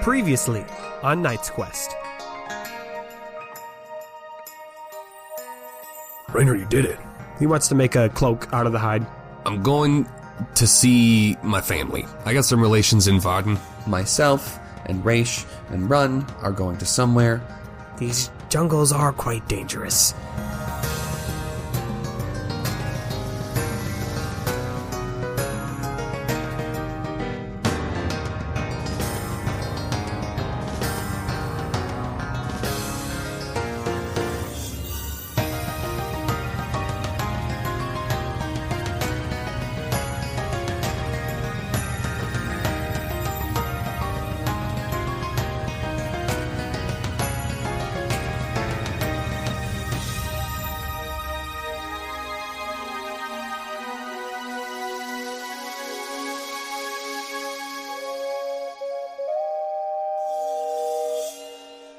Previously on Knight's Quest. Rainer, you did it. He wants to make a cloak out of the hide. I'm going to see my family. I got some relations in Varden. Myself and Rhaesh and Run are going to somewhere. These jungles are quite dangerous.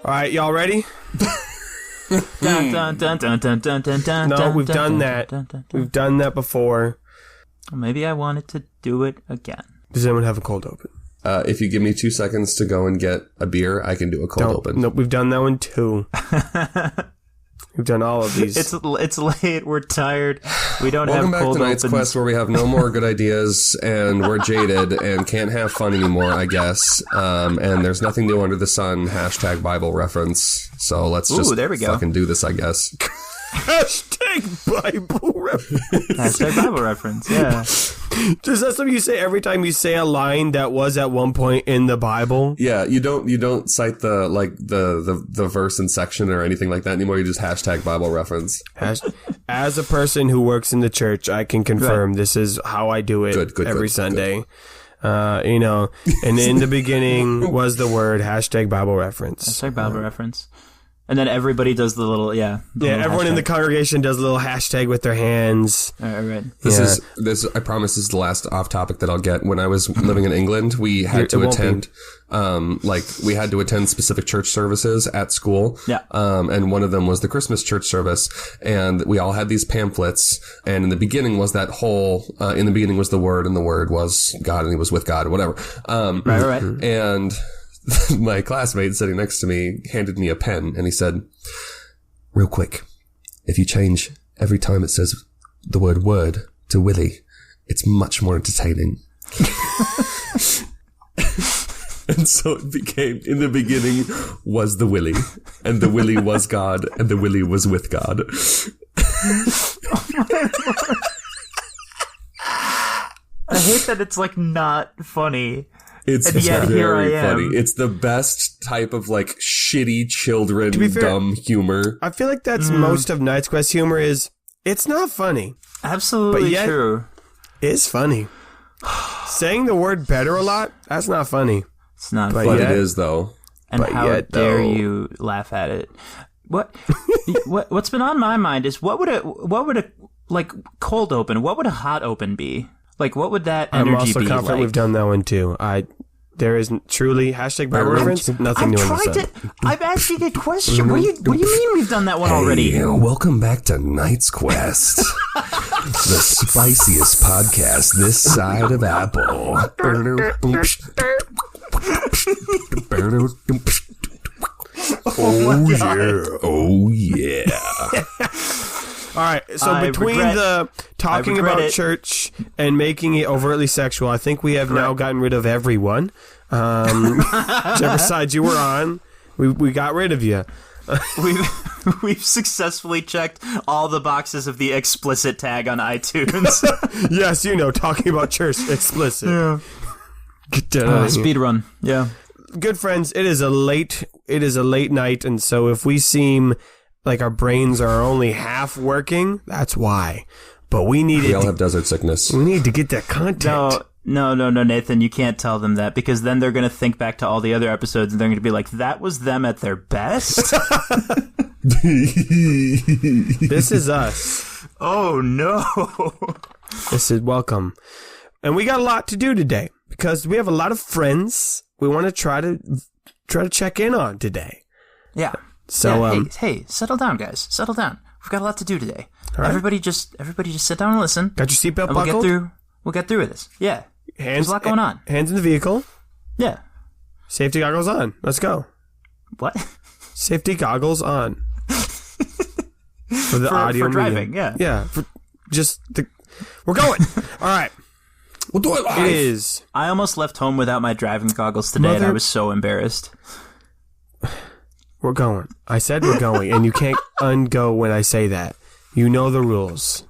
All right, y'all ready? Dun, dun, dun, dun, dun, dun, dun, dun, No, we've dun, done dun, that. dun, dun, dun. We've done that before. Maybe I wanted to do it again. Does anyone have a cold open? If you give me 2 seconds to go and get a beer, I can do a cold open. Nope, we've done that one too. We've done all of these. It's late. We're tired. We don't Welcome have back cold to Knight's opens. Quest, where we have no more good ideas, and we're jaded, and can't have fun anymore, I guess. And there's nothing new under the sun, hashtag Bible reference. So let's just there we go. fucking do this, I guess. Hashtag Bible reference. Hashtag Bible reference. Yeah. Is that something you say every time you say a line that was at one point in the Bible? Yeah, you don't cite the verse and section or anything like that anymore. You just hashtag Bible reference. As a person who works in the church, I can confirm this is how I do it every Sunday. And in the beginning was the word hashtag Bible reference. Hashtag Bible reference. And then everybody does the little, Everyone in the congregation does a little hashtag with their hands. Right. This I promise this is the last off topic that I'll get. When I was living in England, we had to attend specific church services at school. Yeah. And one of them was the Christmas church service, and we all had these pamphlets, and in the beginning was that whole in the beginning was the Word, and the Word was God, and he was with God, or whatever. Right. And my classmate sitting next to me handed me a pen, and he said, "Real quick, if you change every time it says the word word to Willie, it's much more entertaining." And so it became, in the beginning was the Willie, and the Willie was God, and the Willie was with God. I hate that it's not funny. It's And yet here I very am. funny. It's the best type of shitty children To be fair, dumb humor. I feel like that's most of Knight's Quest humor is, it's not funny. Absolutely But yet- true. It's funny. Saying the word better a lot, that's not funny. It's not But funny. But yet- it is, though. And but how yet, dare though- you laugh at it? What's been on my mind is what would a cold open? What would a hot open be? What would that energy I'm also be confident like? we've done that one too. There is truly hashtag Bible reference. Nothing new under the sun. I'm asking a question. What do you mean we've done that one already? Hey, welcome back to Knight's Quest, the spiciest podcast this side of Apple. Oh yeah. All right, so between the talking regret about it. church and making it overtly sexual, I think we have now gotten rid of everyone. Whichever side you were on, we got rid of you. We've successfully checked all the boxes of the explicit tag on iTunes. Yes, talking about church explicit. Yeah. Get down out of here. Speed run. Yeah. Good friends, it is a late night, and so if we seem like our brains are only half working, that's why. But we We all have desert sickness. We need to get that content. No, Nathan, you can't tell them that, because then they're going to think back to all the other episodes and they're going to be like, that was them at their best? This is us. Oh, no. This is welcome. And we got a lot to do today because we have a lot of friends we want to try to check in on today. Yeah. So hey, settle down, guys. Settle down. We've got a lot to do today. All right. Everybody just sit down and listen. Got your seatbelt and buckled? We'll get through with this. Yeah. Hands, There's a lot going on. Hands in the vehicle. Yeah. Safety goggles on. Let's go. What? Safety goggles on. For the audio for driving, medium. Yeah. We're going. All right. We'll do it live. It is. I almost left home without my driving goggles today, and I was so embarrassed. We're going. I said we're going, and you can't ungo when I say that. You know the rules.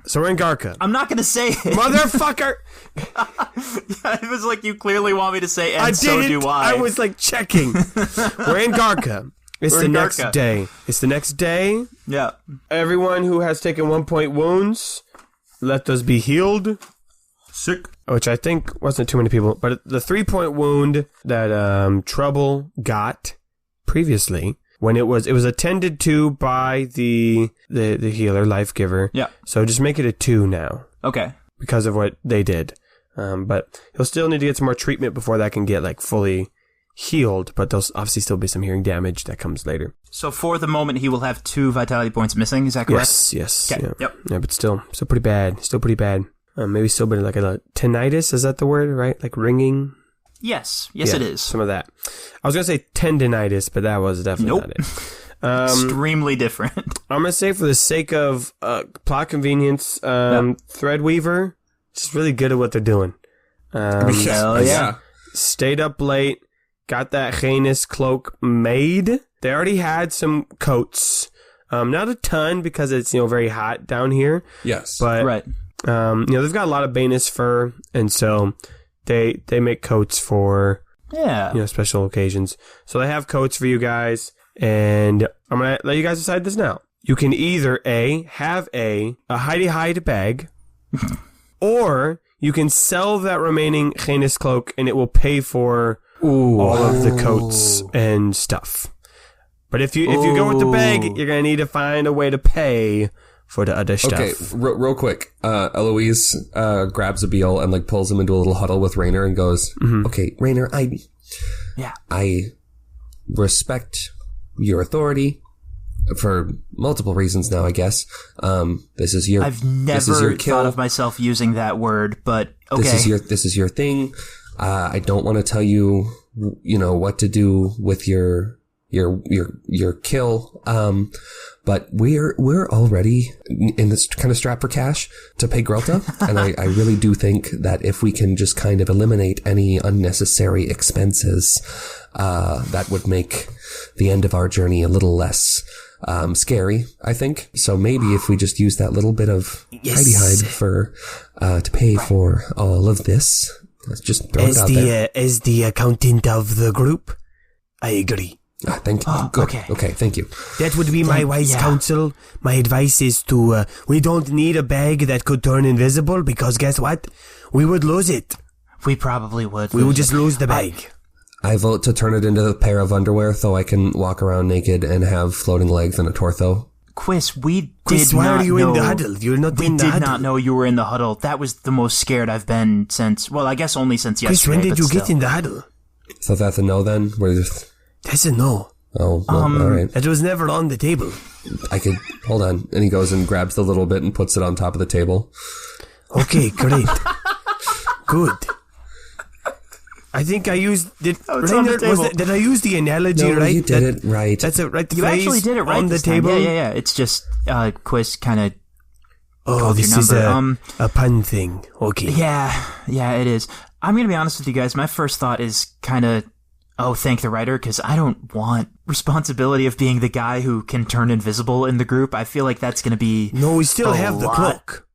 So we're in Garka. I'm not going to say it. Motherfucker! It was like you clearly want me to say, and I so didn't. do I. I was like checking. We're in Garka. It's the next day. It's the next day. Yeah. Everyone who has taken 1 point wounds, let those be healed. Sick. Which I think wasn't too many people. But the 3-point wound that Trouble got previously, when it was attended to by the healer, life giver. Yeah. So just make it a 2 now. Okay. Because of what they did. But he'll still need to get some more treatment before that can get like fully healed, but there'll obviously still be some hearing damage that comes later. So for the moment, he will have 2 vitality points missing. Is that correct? Yes. Okay. Yeah. Yep. Yeah, but still pretty bad. Still pretty bad. Maybe still been like a tinnitus. Is that the word, right? Like ringing? Yes, it is. Some of that. I was going to say tendinitis, but that was definitely not it. Extremely different. I'm going to say for the sake of plot convenience, Threadweaver is really good at what they're doing. Hell yeah. Stayed up late, got that heinous cloak made. They already had some coats. Not a ton because it's, very hot down here. Yes. But, right. They've got a lot of Banus fur, and so they make coats for, special occasions. So they have coats for you guys, and I'm going to let you guys decide this now. You can either have a hidey hide bag, or you can sell that remaining heinous cloak, and it will pay for all of the coats and stuff. But if you go with the bag, you're going to need to find a way to pay for the other stuff. Okay, real quick. Eloise grabs Abiel and pulls him into a little huddle with Raynor and goes, okay, Raynor, I respect your authority for multiple reasons now, I guess. This is your I've never thought of myself using that word, but okay. This is your thing. I don't want to tell you, what to do with your kill. But we're already in this kind of strapped for cash to pay Grelta. And I really do think that if we can just kind of eliminate any unnecessary expenses, that would make the end of our journey a little less scary, I think. So maybe if we just use that little bit of hidey hide to pay for all of this, let's just throw it out there. As the accountant of the group, I agree. Thank you. Good. Okay, thank you. That would be my wise counsel. My advice is to, we don't need a bag that could turn invisible because guess what? We would lose it. We probably would. We would just lose the bag. I vote to turn it into a pair of underwear so I can walk around naked and have floating legs and a torso. Quiz, why are you in the huddle? You're not in the huddle. We did not know you were in the huddle. That was the most scared I've been since, well, I guess only since yesterday. Chris, when did you get in the huddle? So that's a no then? We're just... That's a no. Oh, well, all right. That was never on the table. Hold on. And he goes and grabs the little bit and puts it on top of the table. Okay, great. Good. I think I used... Did I use the analogy right? You did it right. That's it, right? The you actually did it right on the table? Yeah. It's just, Quiz kind of... Oh, this is a pun thing. Okay. Yeah, it is. I'm going to be honest with you guys. My first thought is kind of... thank the writer, because I don't want responsibility of being the guy who can turn invisible in the group. I feel like that's going to be... No, we still have the cloak.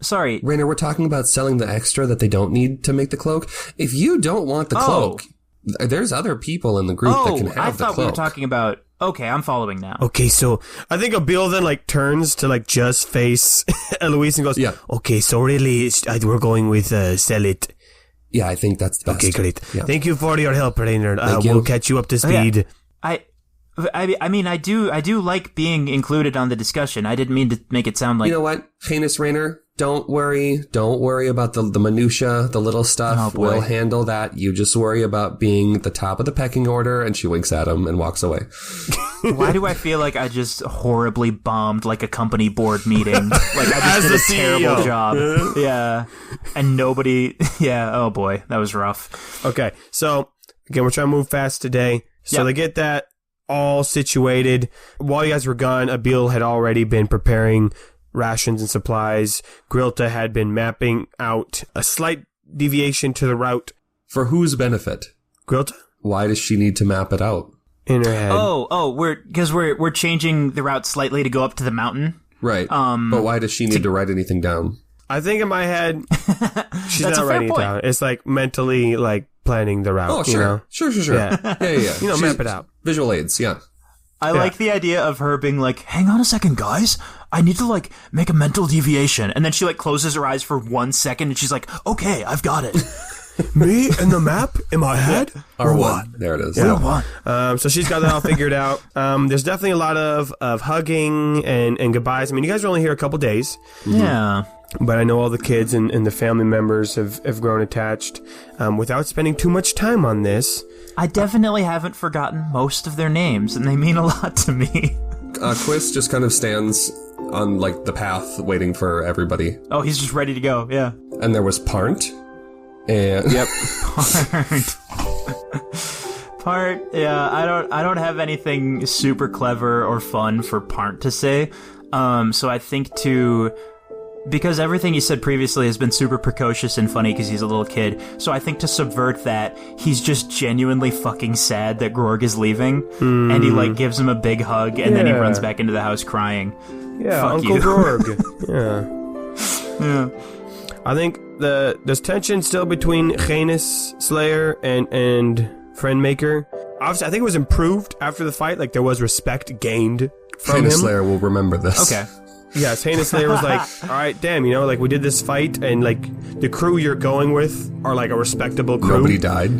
Sorry. Raynor, we're talking about selling the extra that they don't need to make the cloak. If you don't want the cloak, there's other people in the group that can have the cloak. I thought we were talking about... Okay, I'm following now. Okay, so I think Abiel then turns to just face Eloise and goes, okay, so really we're going with sell it. Yeah, I think that's the best. Okay, great. Yeah. Thank you for your help, Raynor. We'll catch you up to speed. I mean, I do like being included on the discussion. I didn't mean to make it sound like... You know what, heinous Raynor? Don't worry about the minutia, the little stuff. Oh, we'll handle that. You just worry about being the top of the pecking order. And she winks at him and walks away. Why do I feel like I just horribly bombed like a company board meeting? Like I just did a terrible job. Yeah. And nobody, oh boy, that was rough. Okay, so again, we're trying to move fast today. So they get that all situated. While you guys were gone, Abil had already been preparing rations and supplies. Grilta had been mapping out a slight deviation to the route. For whose benefit? Grilta? Why does she need to map it out? In her head. we're changing the route slightly to go up to the mountain. Right. But why does she need to write anything down? I think in my head, she's not writing it down. It's like mentally like planning the route. Oh, sure. You know? Sure. Yeah. You know, map it out. Visual aids, yeah. I like the idea of her being like, hang on a second, guys. I need to, like, make a mental deviation. And then she, like, closes her eyes for 1 second, and she's like, okay, I've got it. Me and the map in my head? Or what? There it is. Yeah. So she's got that all figured out. There's definitely a lot of hugging and goodbyes. I mean, you guys are only here a couple days. Yeah. But I know all the kids and the family members have grown attached. Without spending too much time on this, I definitely haven't forgotten most of their names, and they mean a lot to me. Quiz just kind of stands on, like, the path waiting for everybody. Oh, he's just ready to go, yeah. And there was Parnt. And yep. Part, yeah, I don't have anything super clever or fun for Parnt to say. So I think because everything he said previously has been super precocious and funny because he's a little kid. So I think to subvert that, he's just genuinely fucking sad that Grorg is leaving. And he, like, gives him a big hug, and then he runs back into the house crying. Yeah, Fuck Uncle you. Grorg. Yeah. I think there's tension still between Rhaenys Slayer and Friendmaker. Obviously, I think it was improved after the fight. Like, there was respect gained from him. Rhaenys Slayer will remember this. Okay. Yes, Rhaenys Slayer was like, all right, damn, you know, like, we did this fight, and, like, the crew you're going with are, like, a respectable crew. Nobody died.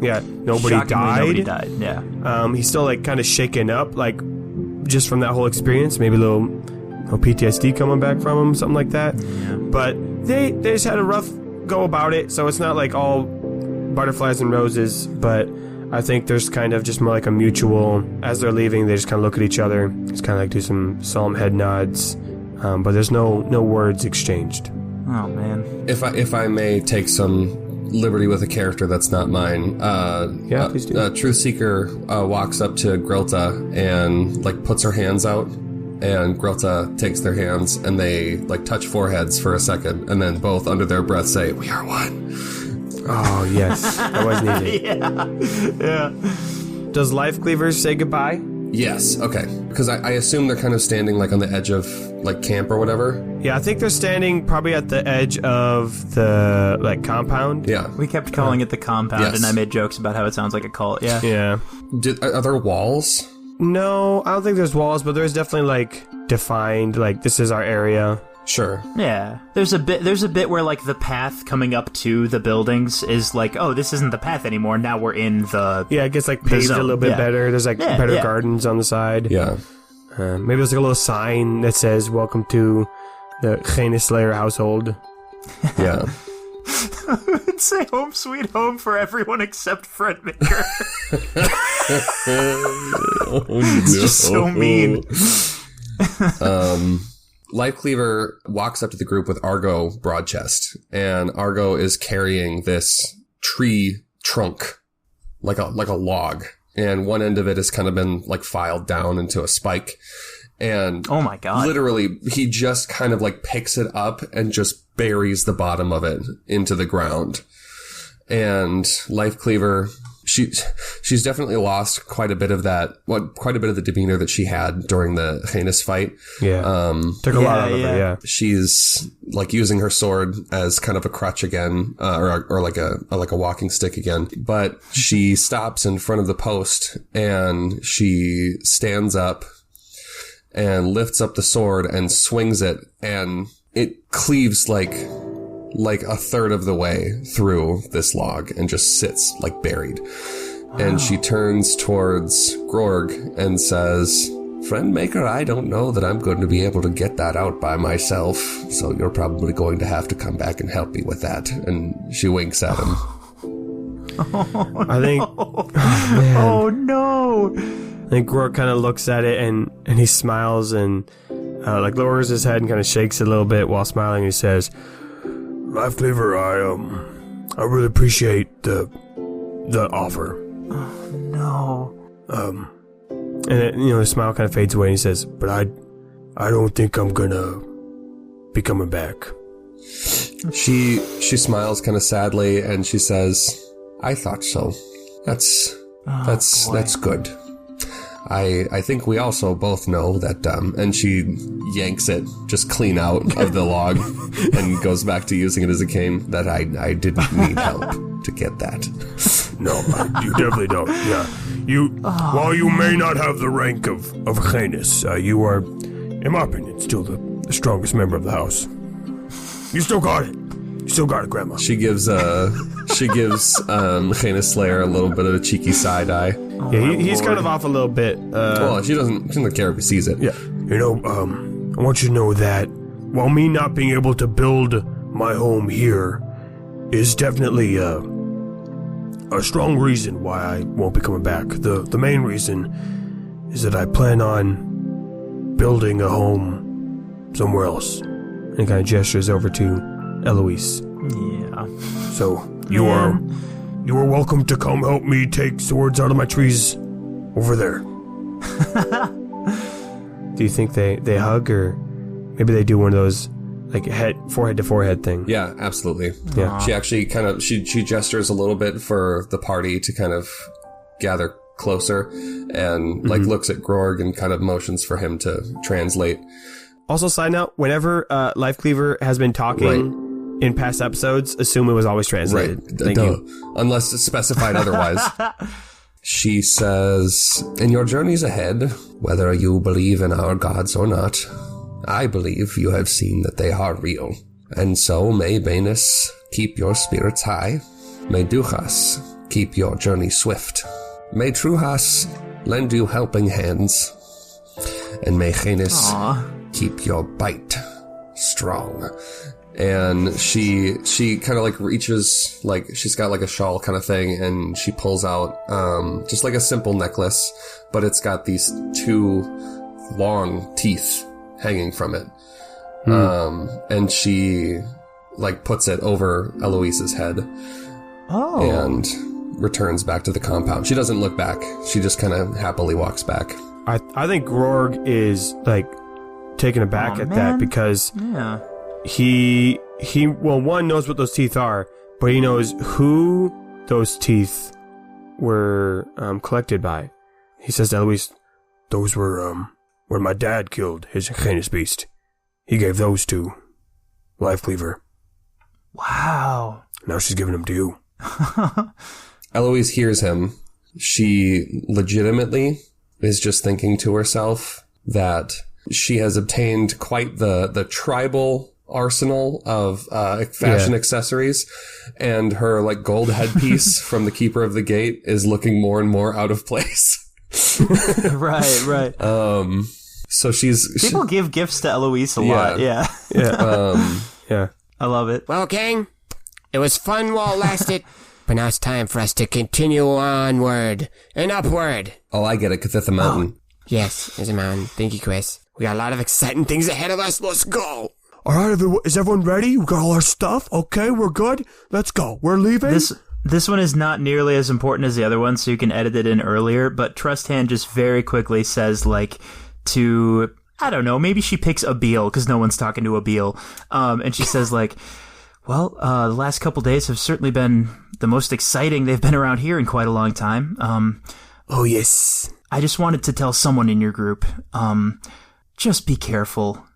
Yeah, nobody died. Yeah. He's still, like, kind of shaken up, like, just from that whole experience. Maybe a little PTSD coming back from him, something like that. Yeah. But they just had a rough go about it, so it's not, like, all butterflies and roses, but I think there's kind of just more like a mutual, as they're leaving, they just kind of look at each other, just kind of like do some solemn head nods, but there's no words exchanged. Oh, man. If I may take some liberty with a character that's not mine, please do. Truthseeker walks up to Grilta and, like, puts her hands out, and Grilta takes their hands, and they, like, touch foreheads for a second, and then both under their breath say, "We are one." Oh, yes. That was needed. Yeah. Does Life Cleavers say goodbye? Yes, okay. Because I assume they're kind of standing, like, on the edge of, like, camp or whatever. Yeah, I think they're standing probably at the edge of the, like, compound. Yeah. We kept calling it the compound, Yes. and I made jokes about how it sounds like a cult. Yeah. Yeah. Are there walls? No, I don't think there's walls, but there's definitely, like, defined, like, this is our area. Sure. Yeah. There's a bit where, like, the path coming up to the buildings is like, oh, this isn't the path anymore. Now we're in the... Yeah, it gets, like, paved a little bit better. There's, like, better gardens on the side. Yeah. Maybe there's, like, a little sign that says, welcome to the Rhaenys Slayer household. Yeah. It'd say home sweet home for everyone except Friendmaker. It's just so mean. Life Cleaver walks up to the group with Argo Broadchest, and Argo is carrying this tree trunk, like a log, and one end of it has kind of been, like, filed down into a spike. And oh my god, literally, he just kind of, like, picks it up and just buries the bottom of it into the ground. And Life Cleaver, she's definitely lost quite a bit of the demeanor that she had during the Rhaenys fight. Yeah. Took a lot out of her, yeah. She's, like, using her sword as kind of a crutch again, or like a walking stick again. But she stops in front of the post, and she stands up and lifts up the sword and swings it, and it cleaves like a third of the way through this log and just sits, like, buried. Wow. And she turns towards Grorg and says, Friend maker, I don't know that I'm going to be able to get that out by myself, so you're probably going to have to come back and help me with that. And she winks at him. I think... Oh, no! I think Grorg kind of looks at it and he smiles and lowers his head and kind of shakes it a little bit while smiling. He says, Life Cleaver, I really appreciate the offer. Oh, no. And then, the smile kind of fades away and he says, but I don't think I'm gonna be coming back. She smiles kind of sadly and she says, I thought so. That's good. I think we also both know that, and she yanks it just clean out of the log and goes back to using it as a cane, that I didn't need help to get that. No, you definitely don't. Yeah. While you may not have the rank of heinous, you are, in my opinion, still the strongest member of the house. You still got it. You still got it, Grandma. She gives Heinous Slayer a little bit of a cheeky side eye. Yeah, he's kind of off a little bit. Well, she doesn't care if he sees it. Yeah. I want you to know that while me not being able to build my home here is definitely a strong reason why I won't be coming back. The main reason is that I plan on building a home somewhere else. And he kind of gestures over to Eloise. Yeah. So you are welcome to come help me take swords out of my trees over there. Do you think they hug, or maybe they do one of those forehead to forehead thing? Yeah, absolutely. Yeah. She actually kind of she gestures a little bit for the party to kind of gather closer and looks at Grorg and kind of motions for him to translate. Also, side note, whenever Life Cleaver has been talking in past episodes, assume it was always translated. Right. Thank you. Unless it's specified otherwise. She says, in your journeys ahead, whether you believe in our gods or not, I believe you have seen that they are real. And so may Banus keep your spirits high. May Duchas keep your journey swift. May Truhas lend you helping hands. And may Heinous keep your bite strong. And she kind of reaches, she's got a shawl kind of thing, and she pulls out just a simple necklace, but it's got these 2 long teeth hanging from it. And she puts it over Eloise's head. And returns back to the compound. She doesn't look back. She just kind of happily walks back. I think Grorg is taken aback at that because he one knows what those teeth are, but he knows who those teeth were collected by. He says to Eloise, those were when my dad killed his heinous beast. He gave those to Life Cleaver. Wow. Now she's giving them to you. Eloise hears him. She legitimately is just thinking to herself that she has obtained quite the tribal arsenal of fashion accessories, and her gold headpiece from the Keeper of the Gate is looking more and more out of place. Right. So people give gifts to Eloise a lot. Yeah. Yeah. I love it. Well, gang, it was fun while it lasted, but now it's time for us to continue onward and upward. Oh, I get it, because it's a mountain. Yes, there's a mountain. Thank you, Chris. We got a lot of exciting things ahead of us. Let's go. All right, is everyone ready? We got all our stuff? Okay, we're good. Let's go. We're leaving. This one is not nearly as important as the other one, so you can edit it in earlier, but Trust Hand just very quickly says, to, I don't know, maybe she picks Abiel, because no one's talking to Abiel, and she says, well, the last couple days have certainly been the most exciting they've been around here in quite a long time. Oh, yes. I just wanted to tell someone in your group, just be careful.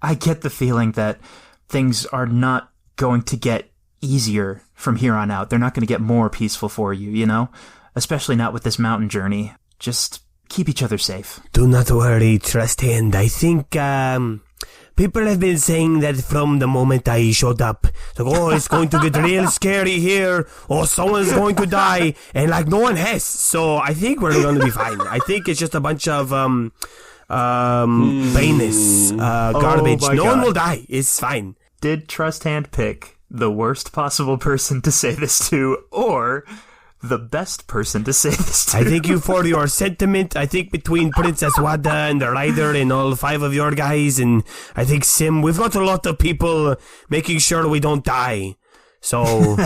I get the feeling that things are not going to get easier from here on out. They're not going to get more peaceful for you, especially not with this mountain journey. Just keep each other safe. Do not worry, Trust Hand. I think People have been saying that from the moment I showed up. Like, oh, it's going to get real scary here. Or someone's going to die. And, like, no one has. So I think we're going to be fine. I think it's just a bunch of, Banus, garbage. No one will die. It's fine. Did Trust Hand pick the worst possible person to say this to, or the best person to say this to? I thank you for your sentiment. I think between Princess Wada and the Rider and all 5 of your guys, and I think Sim, we've got a lot of people making sure we don't die. So,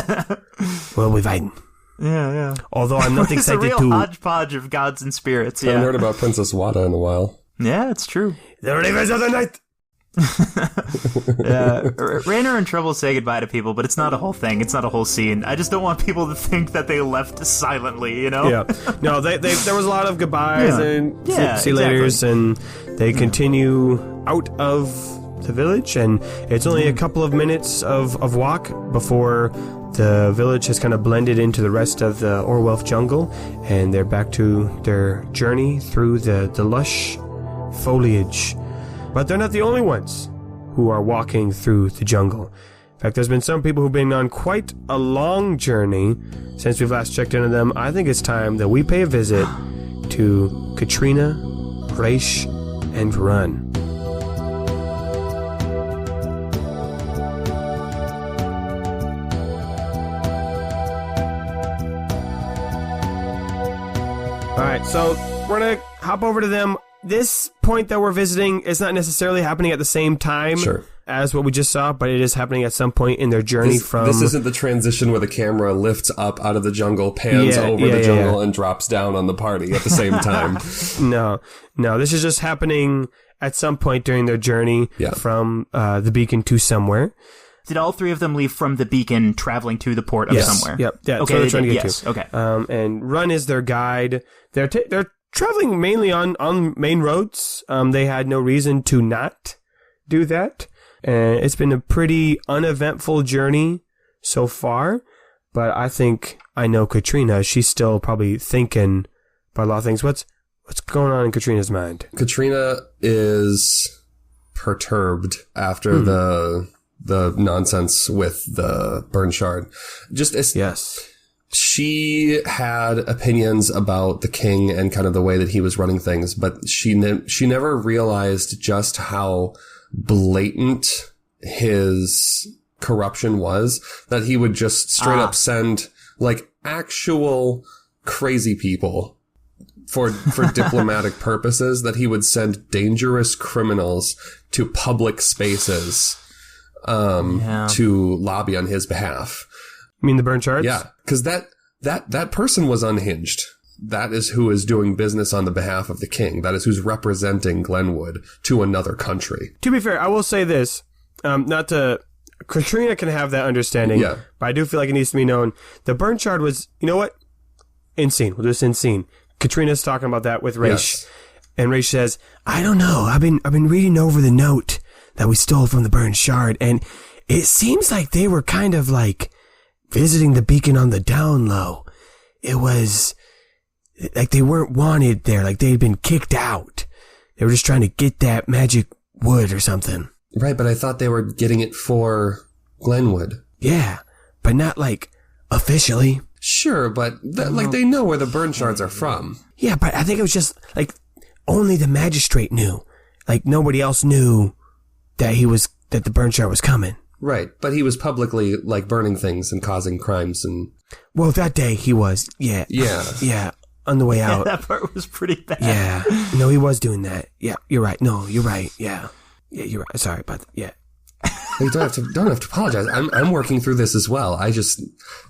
we'll be fine. Yeah. Although I'm not excited to... It's a real hodgepodge of gods and spirits, I haven't heard about Princess Wada in a while. Yeah, it's true. The Rivers of the Night! Rainer and Trouble say goodbye to people, but it's not a whole thing. It's not a whole scene. I just don't want people to think that they left silently, you know? Yeah. No, there was a lot of goodbyes and see you laters, and they continue out of the village, and it's only a couple of minutes of walk before the village has kind of blended into the rest of the Orwelf jungle, and they're back to their journey through the lush foliage. But they're not the only ones who are walking through the jungle. In fact, there's been some people who've been on quite a long journey since we've last checked into them. I think it's time that we pay a visit to Katrina, Rhaesh, and Run. Alright, so we're gonna hop over to them. This point that we're visiting is not necessarily happening at the same time as what we just saw, but it is happening at some point in their journey from... This isn't the transition where the camera lifts up out of the jungle, pans over the jungle, and drops down on the party at the same time. No, this is just happening at some point during their journey from the beacon to somewhere. Did all 3 of them leave from the beacon traveling to the port of somewhere? Yep. Yeah, okay, so they're trying to get to. Okay. And Run is their guide. They're traveling mainly on main roads. They had no reason to not do that. And it's been a pretty uneventful journey so far. But I think I know Katrina. She's still probably thinking about a lot of things. What's going on in Katrina's mind? Katrina is perturbed after the nonsense with the burn shard. She had opinions about the king and kind of the way that he was running things, but she never realized just how blatant his corruption was, that he would just straight up send like actual crazy people for diplomatic purposes, that he would send dangerous criminals to public spaces to lobby on his behalf. You mean the burn shards? Yeah, because that person was unhinged. That is who is doing business on the behalf of the king. That is who's representing Glenwood to another country. To be fair, I will say this. Katrina can have that understanding, but I do feel like it needs to be known. The burn shard was, you know what? Insane. We'll do this in scene. Katrina's talking about that with Rhaesh. And Rhaesh says, I don't know. I've been reading over the note that we stole from the burn shard, and it seems like they were kind of like visiting the beacon on the down low. It was like they weren't wanted there, like they had been kicked out. They were just trying to get that magic wood or something. Right, but I thought they were getting it for Glenwood. Yeah, but not like officially. Sure, but like they know where the burn shards are from. Yeah, but I think it was just like only the magistrate knew. Like nobody else knew that the burn shard was coming. Right, but he was publicly like burning things and causing crimes and... Well, that day he was, yeah, on the way out. That part was pretty bad. Yeah, no, he was doing that. Yeah, you're right. No, you're right. Yeah, you're right. Sorry about that. Yeah. You don't have to apologize. I'm working through this as well. I just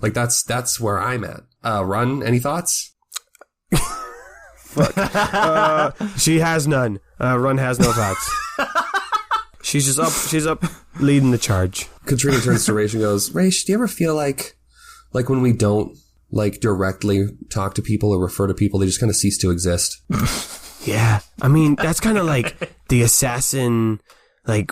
like that's where I'm at. Run. Any thoughts? Fuck. She has none. Run has no thoughts. She's up leading the charge. Katrina turns to Rhaesh and goes, Rhaesh, do you ever feel like when we don't like directly talk to people or refer to people, they just kind of cease to exist? Yeah. I mean, that's kind of like the assassin, like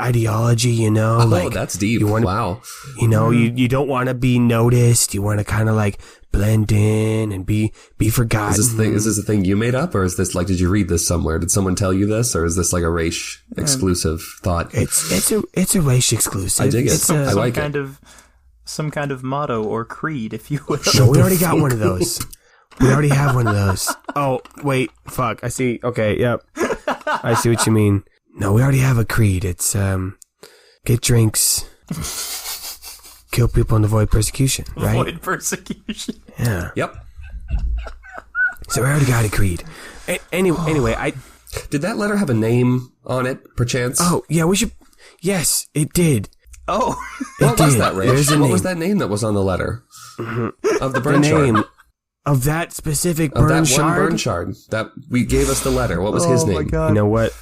ideology, you know? Oh, that's deep. Wow. You know, you don't want to be noticed. You want to kind of like blend in and be forgotten. Is this a thing you made up, or is this like, did you read this somewhere? Did someone tell you this, or is this like a Rhaesh exclusive thought? It's a Rhaesh exclusive. I dig it. It's I like it. Some kind of motto or creed, if you will. No, we already got one of those. We already have one of those. Oh, wait, fuck. I see. Okay, yep. I see what you mean. No, we already have a creed. It's, get drinks, kill people and avoid persecution, right? Avoid persecution. Yeah. Yep. So we already got a creed. Anyway, Did that letter have a name on it, perchance? Oh, yeah, we should... Yes, it did. Oh. What was that, Rhaesh? What was that name that was on the letter? Mm-hmm. Of the burn shard? Name of that specific of burn that shard? one burn shard that we gave us the letter. What was his name? Oh, my God. You know what?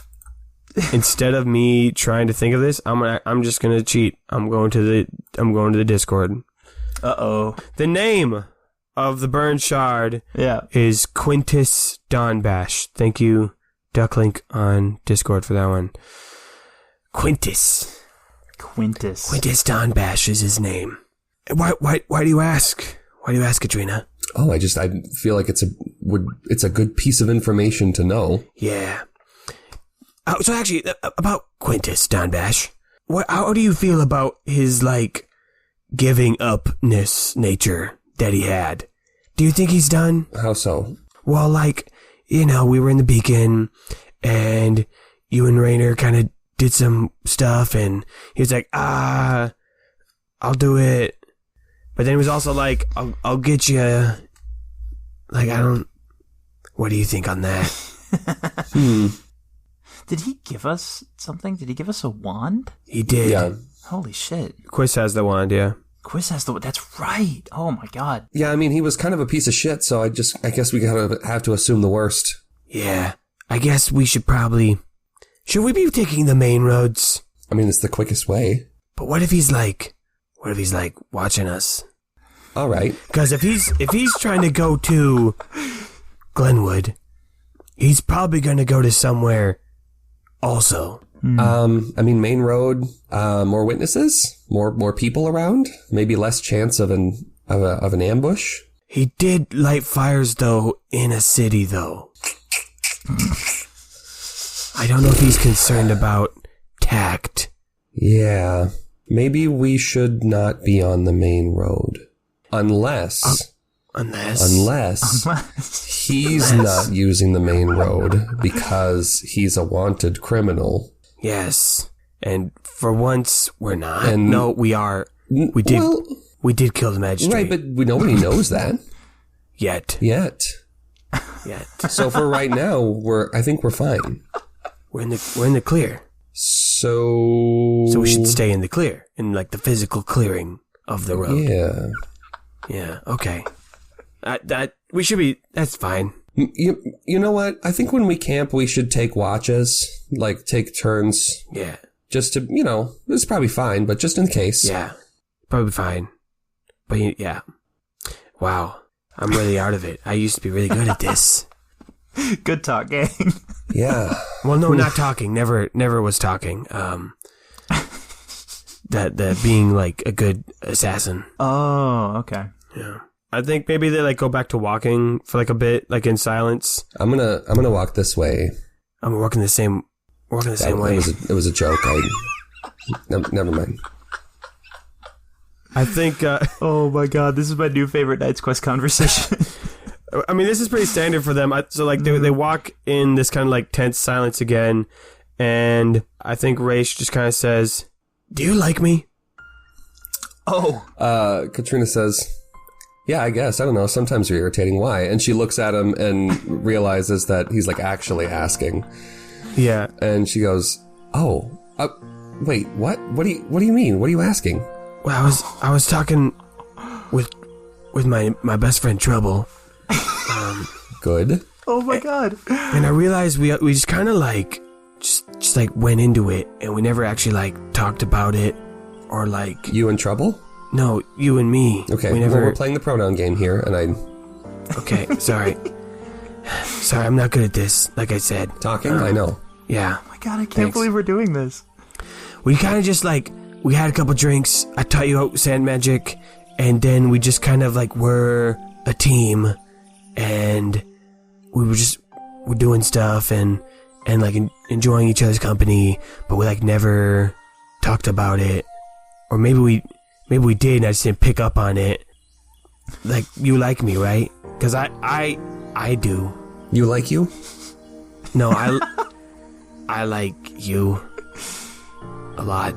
Instead of me trying to think of this, I'm just gonna cheat. I'm going to the Discord. Uh-oh. The name of the burn shard is Quintus Donbash. Thank you, Ducklink on Discord, for that one. Quintus Donbash is his name. Why do you ask? Why do you ask, Katrina? Oh, I feel like it's a good piece of information to know. Yeah. So actually, about Quintus Donbash, how do you feel about his, like, giving upness nature that he had? Do you think he's done? How so? Well, like, you know, we were in the Beacon, and you and Rainer kind of did some stuff, and he was like, I'll do it. But then he was also like, I'll get you. Like, what do you think on that? Did he give us something? Did he give us a wand? He did. Yeah. Holy shit. Quiz has the wand, yeah. Quiz has that's right. Oh my God. Yeah, I mean, he was kind of a piece of shit, so I guess we have to assume the worst. Yeah. I guess we should we be taking the main roads? I mean, it's the quickest way. But what if he's like watching us? All right. Because if he's trying to go to Glenwood, he's probably going to go to somewhere also. I mean, main road, more witnesses, more people around, maybe less chance of an ambush. He did light fires though in a city though. I don't know if he's concerned about tact. Yeah, maybe we should not be on the main road unless he's not using the main road because he's a wanted criminal. Yes. And for once, we're not. And no, we are. We did kill the magistrate. Right, but nobody knows that. Yet. So for right now, I think we're fine. We're in the clear. So we should stay in the clear, in like the physical clearing of the road. Yeah. Yeah, okay. We should be, that's fine. You know what? I think when we camp, we should take watches, like take turns. Yeah. Just to, it's probably fine, but just in case. Yeah. Probably fine. But yeah. Wow. I'm really out of it. I used to be really good at this. Good talk, gang. Yeah. Well, no, not talking. Never was talking. That being like a good assassin. Oh, okay. Yeah. I think maybe they like go back to walking for like a bit, like in silence. I'm gonna walk this way. I'm walking the same way. It was a joke. Never mind. I think. Oh my God, this is my new favorite Knight's Quest conversation. I mean, this is pretty standard for them. So like they walk in this kind of like tense silence again, and I think Rhaesh just kind of says, "Do you like me?" Oh. Katrina says, "Yeah, I guess. I don't know. Sometimes you're irritating. Why?" And she looks at him and realizes that he's like actually asking. Yeah. And she goes, "Oh, wait, what? What do you mean? What are you asking?" Well, I was talking with my best friend Trouble. Good. Oh my God. And I realized we just kind of like just like went into it, and we never actually like talked about it or like. You in trouble? No, you and me. Okay. We never. Well, we're playing the pronoun game here, and Okay, sorry. Sorry, I'm not good at this. Like I said. Talking? I know. Yeah. Oh my God, I can't believe we're doing this. we kind of just like, we had a couple drinks, I taught you out sand magic, and then we just kind of like were a team, and we're doing stuff and like enjoying each other's company, but we like never talked about it. Or maybe we did and I just didn't pick up on it. Like, you like me, right? Because I do. You like you? No, I like you a lot.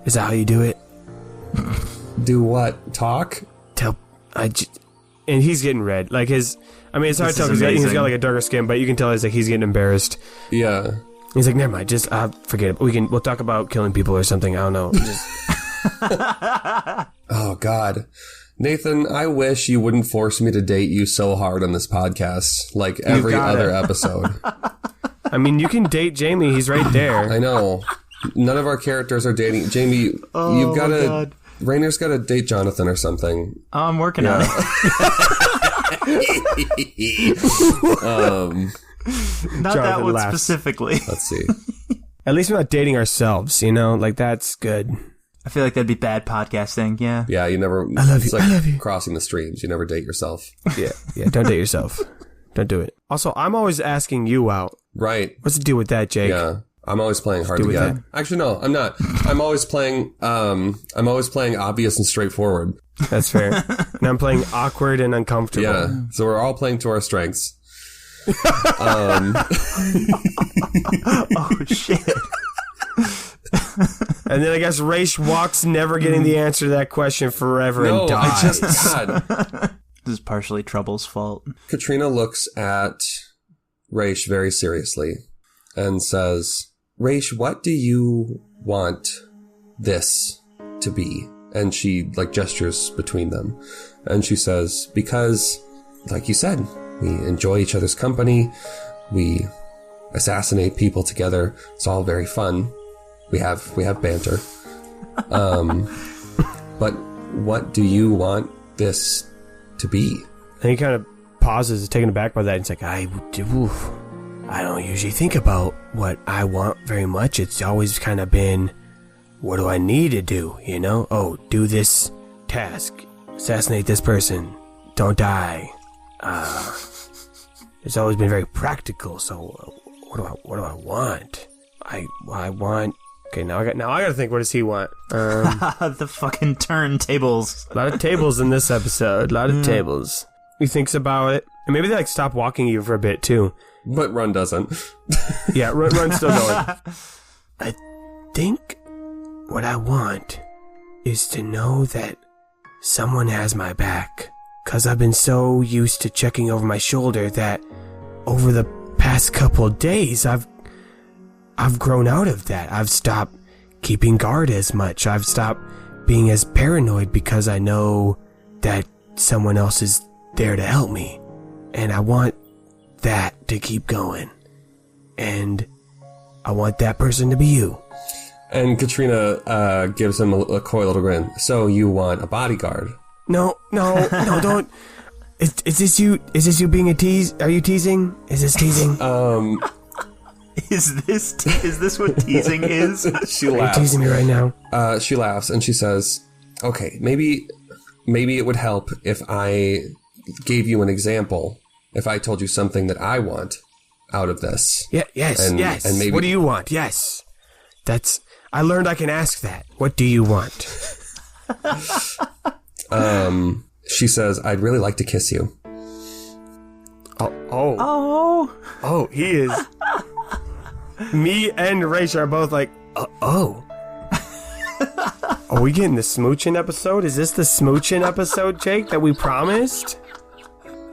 Is that how you do it? Do what? Talk? And he's getting red. Like it's hard to tell because he's got like a darker skin, but you can tell he's getting embarrassed. Yeah. He's like, never mind, just forget it. We'll talk about killing people or something. I don't know. Oh God, Nathan, I wish you wouldn't force me to date you so hard on this podcast, like every other episode. I mean, you can date Jamie. He's right there. I know. None of our characters are dating Jamie. You've got to. Rainer's got to date Jonathan or something. Oh, I'm working on it. Not Jonathan that one laughs. Specifically. Let's see. At least we're not dating ourselves, you know? Like, that's good. I feel like that'd be bad podcasting, yeah. Yeah, you never... I love you. It's like I love you. Crossing the streams. You never date yourself. Yeah, don't date yourself. Don't do it. Also, I'm always asking you out. Right. What's the deal with that, Jake? Yeah. I'm always playing hard to get. Actually, no, I'm not. I'm always playing obvious and straightforward. That's fair. And I'm playing awkward and uncomfortable. Yeah. So we're all playing to our strengths. Oh shit. And then I guess Rhaesh walks, never getting the answer to that question forever and dies. This is partially Trouble's fault. Katrina looks at Rhaesh very seriously and says, Rhaesh, what do you want this to be? And she like gestures between them. And she says, because, like you said, we enjoy each other's company. We assassinate people together. It's all very fun. We have banter. But what do you want this to be? And he kind of pauses, taken aback by that. And it's like, I don't usually think about what I want very much. It's always kind of been, what do I need to do? You know? Oh, do this task. Assassinate this person. Don't die. It's always been very practical. So, what do I want? I want. Okay, now I got to think. What does he want? The fucking turntables. A lot of tables in this episode. A lot of tables. He thinks about it, and maybe they like stop walking you for a bit too. But Run doesn't. Yeah, Run's still going. I think what I want is to know that someone has my back. Because I've been so used to checking over my shoulder that over the past couple of days, I've grown out of that. I've stopped keeping guard as much. I've stopped being as paranoid because I know that someone else is there to help me. And I want that to keep going. And I want that person to be you. And Katrina gives him a coy little grin. So you want a bodyguard? No, don't. Is this you being a tease? Are you teasing? Is this teasing? Is this what teasing is? She laughs. Are you teasing me right now? She laughs and she says, okay, maybe it would help if I gave you an example. If I told you something that I want out of this. Yeah, yes. And maybe, what do you want? Yes. I learned I can ask that. What do you want? She says, I'd really like to kiss you. Oh, he is. Me and Rhaesh are both like, oh. Are we getting the smooching episode? Is this the smooching episode, Jake, that we promised?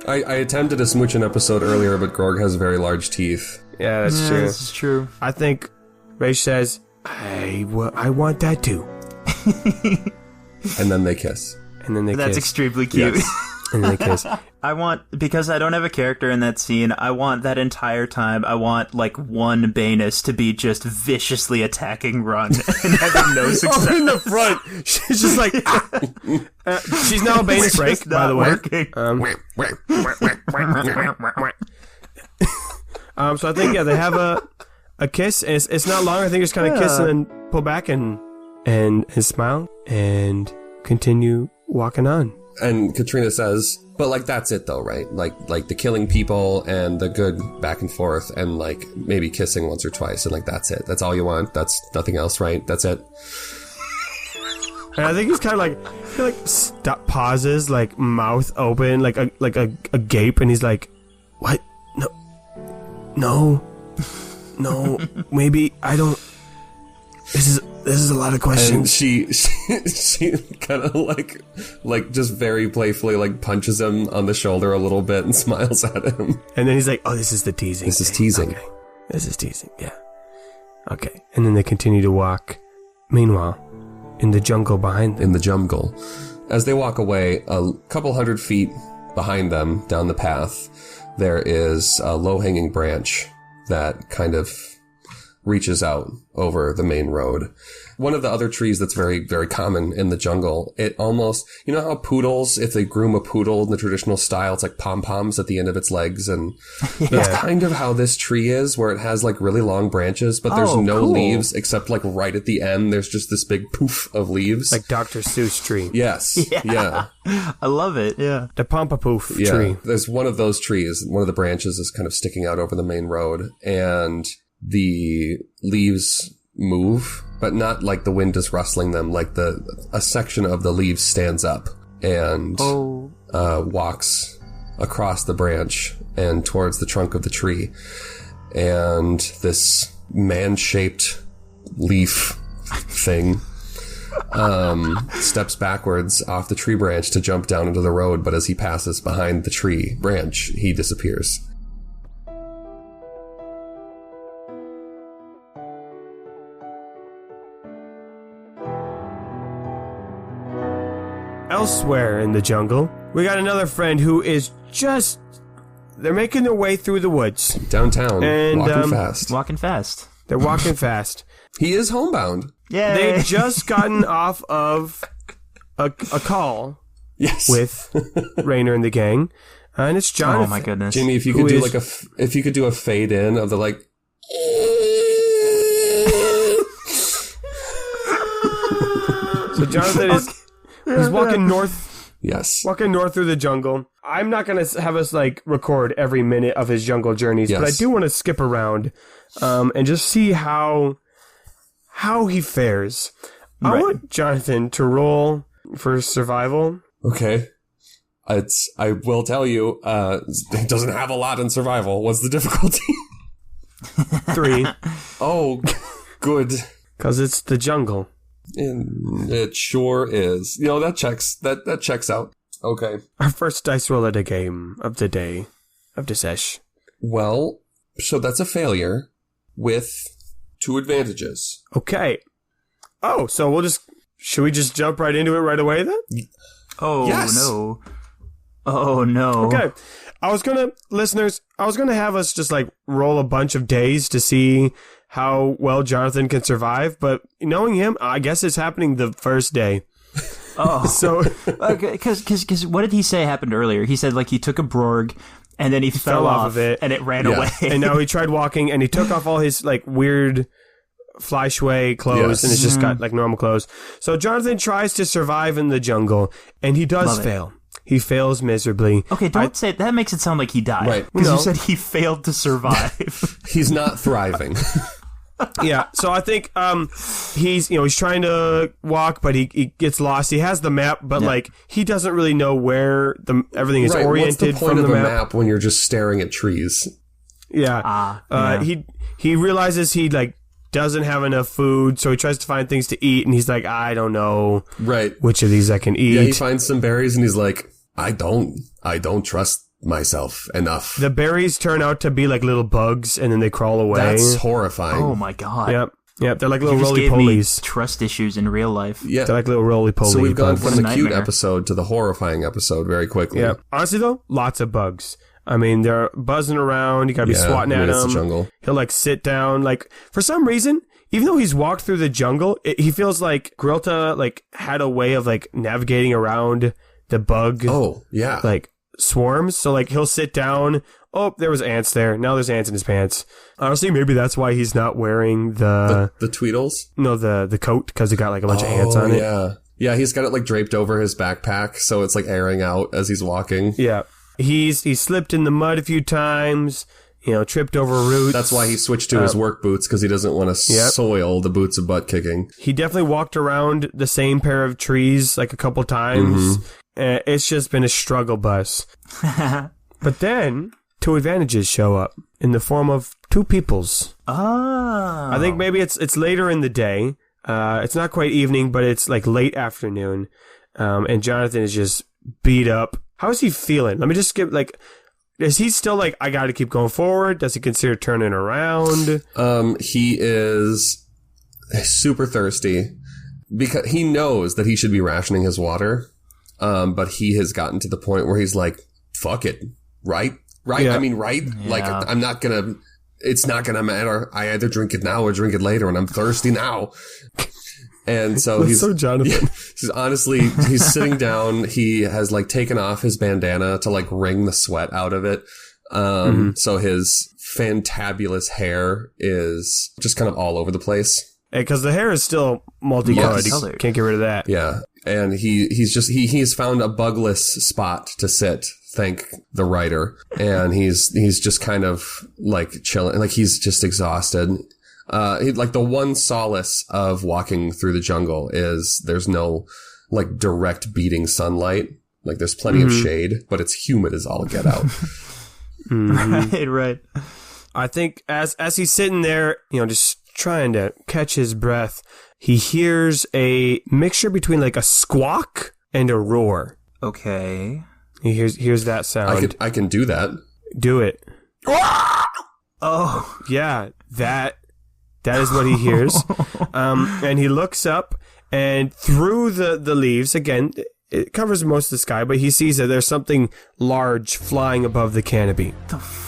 I attempted a smooching episode earlier, but Grorg has very large teeth. Yeah, that's true. This is true. I think Rhaesh says, I want that too. And then they kiss. That's extremely cute. Yes. And then they kiss. Because I don't have a character in that scene, I want that entire time, I want, like, one Banis to be just viciously attacking Run and having no success. In the front. She's just like, she's now a Banis break, by the way. So I think, they have a kiss, and it's not long. I think just kind of kiss and then pull back and smile and continue walking on. And Katrina says, but like that's it though, right? Like the killing people and the good back and forth and like maybe kissing once or twice and like that's it. That's all you want. That's nothing else, right? That's it. And I think he's kind of pauses, like mouth open, like a gape, and he's like, "What? No, maybe I don't. This is a lot of questions." And she kind of like just very playfully like punches him on the shoulder a little bit and smiles at him. And then he's like, "Oh, this is the teasing. This is teasing. Okay. This is teasing. Yeah. Okay." And then they continue to walk. Meanwhile, in the jungle behind them. In the jungle. As they walk away, a couple 100 feet behind them, down the path, there is a low-hanging branch that kind of reaches out over the main road. One of the other trees that's very, very common in the jungle, it almost, you know how poodles, if they groom a poodle in the traditional style, it's like pom-poms at the end of its legs, and that's kind of how this tree is, where it has like really long branches, but there's no leaves, except like right at the end, there's just this big poof of leaves. Like Dr. Seuss tree. Yes. Yeah. I love it, yeah. The Pompapoof tree. There's one of those trees, one of the branches is kind of sticking out over the main road, and the leaves move, but not like the wind is rustling them, like a section of the leaves stands up and walks across the branch and towards the trunk of the tree, and this man-shaped leaf thing steps backwards off the tree branch to jump down into the road, but as he passes behind the tree branch, he disappears. Elsewhere in the jungle, we got another friend who is they're making their way through the woods. Downtown, and, Walking fast. They're walking fast. He is homebound. Yeah. They've just gotten off of a call with Rainer and the gang, and it's Jonathan. Oh my goodness. Jimmy, if you could do if you could do a fade in of the like... So Jonathan he's walking north. Yes. Walking north through the jungle. I'm not going to have us like record every minute of his jungle journeys, but I do want to skip around and just see how he fares. I want Jonathan to roll for survival. Okay. I will tell you, it doesn't have a lot in survival. What's the difficulty? 3. Oh, good. Because it's the jungle. And it sure is. You know, that checks. That checks out. Okay. Our first dice roll of the game of the day of the sesh. Well, so that's a failure with 2 advantages. Okay. Oh, so should we just jump right into it right away then? Oh, yes. No. Oh, no. Okay. I was going to have us just like roll a bunch of days to see how well Jonathan can survive, but knowing him, I guess it's happening the first day. Oh. So, because what did he say happened earlier? He said like he took a Brorg and then he fell off of it and it ran away. And now he tried walking and he took off all his like weird fly shui clothes and it's just got like normal clothes. So Jonathan tries to survive in the jungle and he does fail. He fails miserably. Okay, don't say that. Makes it sound like he died. Right. Because you said he failed to survive. He's not thriving. Yeah, so I think he's trying to walk, but he gets lost. He has the map, but like he doesn't really know where everything is oriented. What's the point from of the a map when you're just staring at trees? Yeah. He realizes he like doesn't have enough food, so he tries to find things to eat, and he's like, I don't know which of these I can eat. Yeah, he finds some berries, and he's like, I don't trust myself enough. The berries turn out to be like little bugs, and then they crawl away. That's horrifying. Oh my god. Yep. They're like little roly polies. Trust issues in real life. Yeah, they're like little roly polies. So we've gone from the cute episode to the horrifying episode very quickly. Yeah. Honestly though, lots of bugs. I mean, they're buzzing around. You gotta be swatting at him. The jungle. He'll like sit down. Like for some reason, even though he's walked through the jungle, he feels like Grilta like had a way of like navigating around the bug. Oh yeah. Like swarms. So like he'll sit down. Oh, there was ants there. Now there's ants in his pants. Honestly, maybe that's why he's not wearing the Tweedles. No, the coat, because it got like a bunch of ants on it. Yeah, he's got it like draped over his backpack, so it's like airing out as he's walking. Yeah, he's slipped in the mud a few times. Tripped over roots. That's why he switched to his work boots, because he doesn't want to soil the boots of butt kicking. He definitely walked around the same pair of trees like a couple times. It's just been a struggle bus. But then 2 advantages show up in the form of 2 peoples. Oh. I think maybe it's later in the day. It's not quite evening, but it's like late afternoon. And Jonathan is just beat up. How is he feeling? Let me just skip is he still like, I gotta keep going forward? Does he consider turning around? He is super thirsty because he knows that he should be rationing his water. But he has gotten to the point where he's like, fuck it. Right? Yeah. I mean, right? Yeah. Like, it's not gonna matter. I either drink it now or drink it later, and I'm thirsty now. And so he's so Jonathan. Yeah, he's sitting down. He has like taken off his bandana to like wring the sweat out of it. So his fantabulous hair is just kind of all over the place. Because the hair is still multicolored. Yes. You can't get rid of that. Yeah. And he's found a bugless spot to sit. Thank the writer. And he's just kind of like chilling. Like he's just exhausted. Like the one solace of walking through the jungle is there's no like direct beating sunlight. Like there's plenty of shade, but it's humid as all get out. Right. I think as he's sitting there, just trying to catch his breath, he hears a mixture between like a squawk and a roar. Okay. He hears that sound. I can do that. Do it. Oh. Yeah, that is what he hears. And he looks up, and through the leaves, again, it covers most of the sky, but he sees that there's something large flying above the canopy.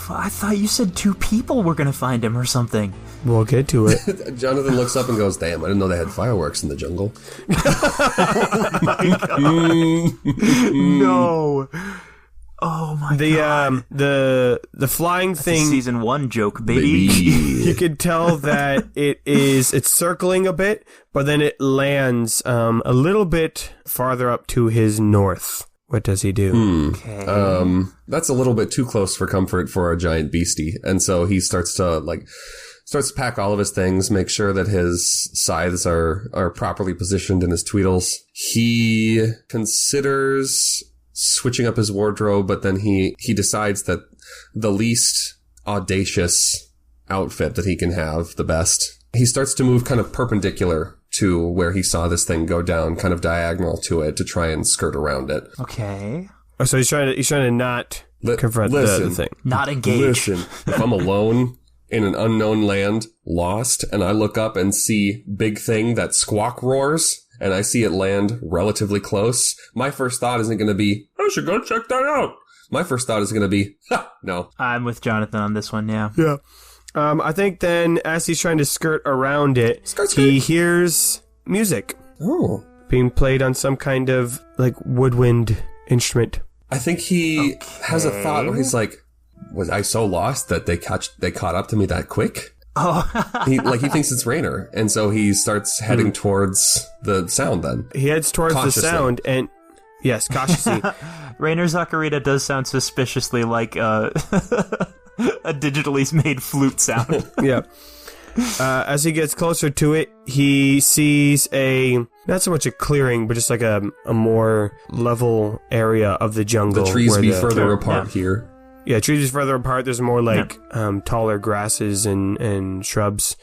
I thought you said 2 people were going to find him or something. We'll get to it. Jonathan looks up and goes, damn, I didn't know they had fireworks in the jungle. Oh my God. No. Oh my God. The flying That's thing. A season 1 joke, baby. You could tell that it's circling a bit, but then it lands a little bit farther up to his north. What does he do? Okay. That's a little bit too close for comfort for a giant beastie. And so he starts to pack all of his things, make sure that his scythes are properly positioned in his tweedles. He considers switching up his wardrobe, but then he decides that the least audacious outfit that he can have, the best. He starts to move kind of perpendicular to where he saw this thing go down, kind of diagonal to it, to try and skirt around it. Okay. Oh, so he's trying to not confront the thing. Not engage. Listen, if I'm alone in an unknown land, lost, and I look up and see big thing that squawk roars, and I see it land relatively close, my first thought isn't going to be, I should go check that out. My first thought is going to be, no. I'm with Jonathan on this one, yeah. Yeah. I think then, as he's trying to skirt around it, he hears music. Oh. Being played on some kind of, like, woodwind instrument. I think he has a thought where he's like, was I so lost that they caught up to me that quick? Oh. he thinks it's Rainer, and so he starts heading towards the sound then. He heads towards the sound, and yes, cautiously. Rainer's ocarina does sound suspiciously like a digitally made flute sound. Yeah. As he gets closer to it, he sees not so much a clearing, but just like a more level area of the jungle. The trees be further apart here. Yeah, trees are further apart. There's more like taller grasses and shrubs.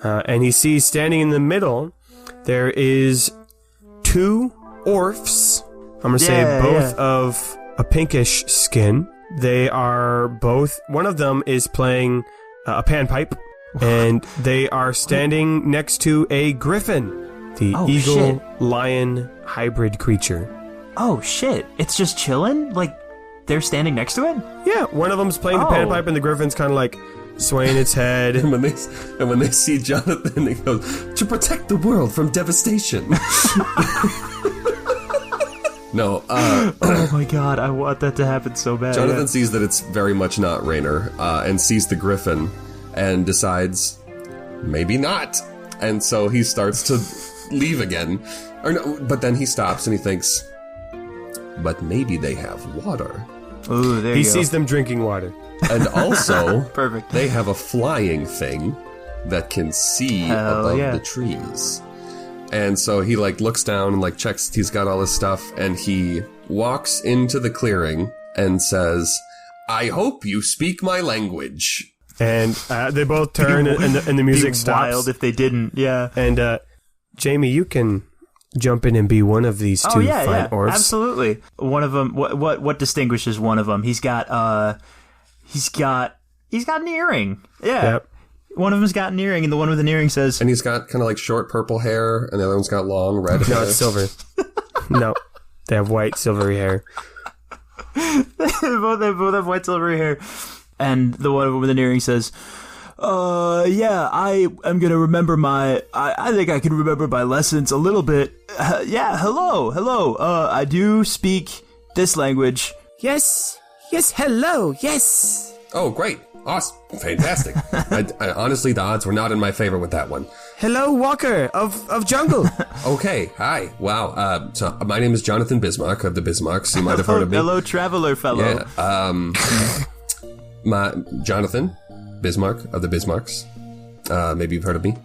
And he sees standing in the middle, there is 2 orphs. I'm going to say both of a pinkish skin. They are both, one of them is playing a panpipe, and they are standing next to a griffin, the eagle-lion hybrid creature. Oh, shit. It's just chilling? Like, they're standing next to it? Yeah, one of them's playing the panpipe, and the griffin's kind of like swaying its head. And when they see Jonathan, they go, to protect the world from devastation. No, Oh my god, I want that to happen so bad. Jonathan sees that it's very much not Raynor, and sees the griffin, and decides, maybe not. And so he starts to leave again. Or no, but then he stops and he thinks, but maybe they have water. Ooh, there He you go. sees them drinking water. And also, Perfect. they have a flying thing that can see Hell above yeah. the trees. And so he looks down and checks he's got all his stuff, and he walks into the clearing and says, I hope you speak my language. And they both turn and the music be stops. wild if they didn't, yeah. And Jamie, you can jump in and be one of these two fine orcs. Absolutely. One of them, what distinguishes one of them? He's got an earring. Yeah. Yep. One of them's got an earring, and the one with an earring says... And he's got kind of short purple hair, and the other one's got long red hair. No, it's silver. No, they have white silvery hair. they both have white silvery hair. And the one with an earring says, yeah, I am going to remember I think I can remember my lessons a little bit. Yeah, hello. I do speak this language. Yes, hello, yes. Oh, great. Awesome. Fantastic. I honestly, the odds were not in my favor with that one. Hello, Walker of Jungle. Okay, hi. Wow. So my name is Jonathan Bismarck of the Bismarcks. You might have heard of me. Hello, traveler fellow. Yeah. Jonathan Bismarck of the Bismarcks. Maybe you've heard of me.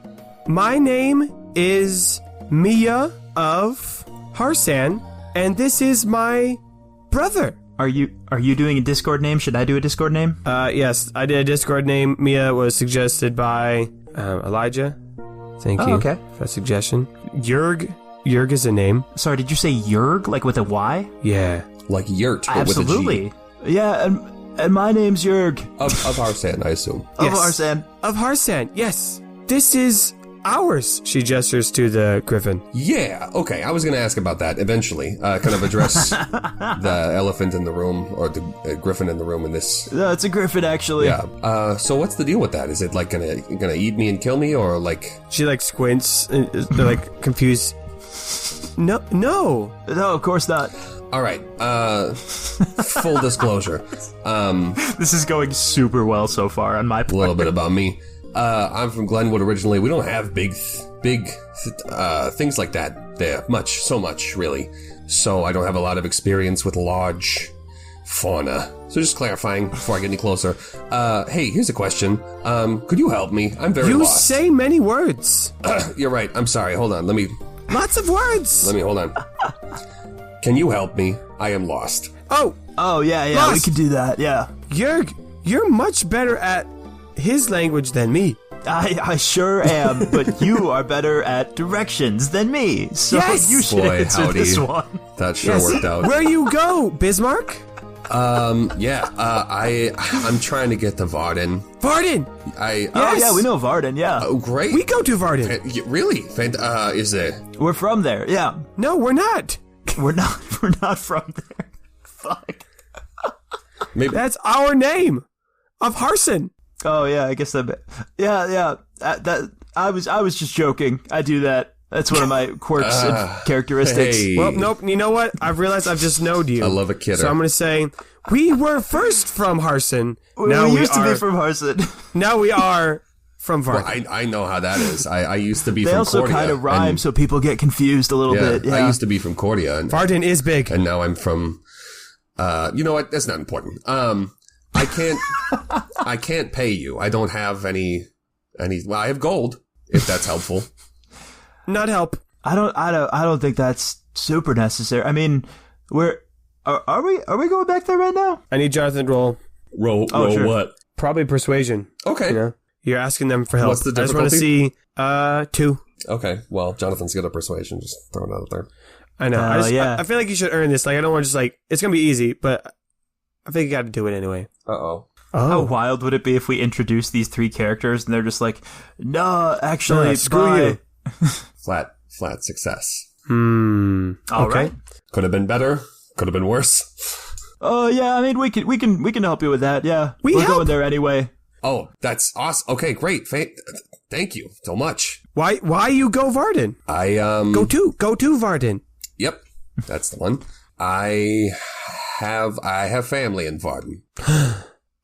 My name is Mia of Harsan, and this is my brother. Are you doing a Discord name? Should I do a Discord name? Yes, I did a Discord name. Mia was suggested by Elijah. Thank you okay. for that suggestion. Yerg is a name. Sorry, did you say Yerg, like with a Y? Yeah. Like Yurt, but Absolutely. with a G. Yeah, and my name's Yerg. Of Arsan, I assume. Of Arsan. Of Harsan, yes. This is ours. She gestures to the griffin. Yeah, okay. I was going to ask about that eventually. Kind of address the elephant in the room, or the griffin in the room in this. No, it's a griffin, actually. Yeah. So what's the deal with that? Is it gonna eat me and kill me, or She squints. And they're confused. No. No, of course not. All right. Full disclosure. This is going super well so far on my part. A little bit about me. I'm from Glenwood originally. We don't have big things like that there. So much, really. So I don't have a lot of experience with large fauna. So just clarifying before I get any closer. Hey, here's a question. Could you help me? I'm very lost. You say many words. You're right. I'm sorry. Hold on. Lots of words. Hold on. Can you help me? I am lost. Oh, yeah, Lost. we could do that, yeah. Yerg, you're much better at his language than me. I sure am, but you are better at directions than me, so Yes! you should Boy, answer howdy. this one. That sure worked out. Where you go, Bismarck? I'm trying to get to Varden. Varden. Oh, yeah, we know Varden, yeah. Oh, great. We go to Varden. Really? Is there? We're from there, yeah. No, we're not. We're not from there. Fuck. Maybe. That's our name. Of Harsan. Oh, yeah, I guess that... Yeah. I was just joking. I do that. That's one of my quirks and characteristics. Hey. Well, nope. You know what? I've realized I've just knowed you. I love a kidder. So I'm going to say, we were first from Harsan. We used to be from Harsan. Now we are from Varden. Well, I know how that is. I used to be They from also Cordia. kind of rhyme, so people get confused a little bit. Yeah. I used to be from Cordia. And Varden is big. now I'm from... you know what? That's not important. I can't pay you. I don't have any... Well, I have gold, if that's helpful. Not help. I don't think that's super necessary. I mean, are we going back there right now? I need Jonathan to roll. Roll sure. what? Probably persuasion. Okay. You know? You're asking them for help. What's the I just want to see 2. Okay. Well, Jonathan's good at persuasion. Just throwing it out there. I know. Yeah. I feel like you should earn this. I don't want to just it's going to be easy, but I think you got to do it anyway. Uh-oh. How wild would it be if we introduced these 3 characters and they're just like, no, actually, screw bye. you. Flat success. All Okay. right. Could have been better. Could have been worse. Oh yeah, I mean we can help you with that. Yeah, we're help. going there anyway. Oh, that's awesome. Okay, great. Thank you so much. Why you go Varden? I Go to Varden. Yep. That's the one. I have family in Varden.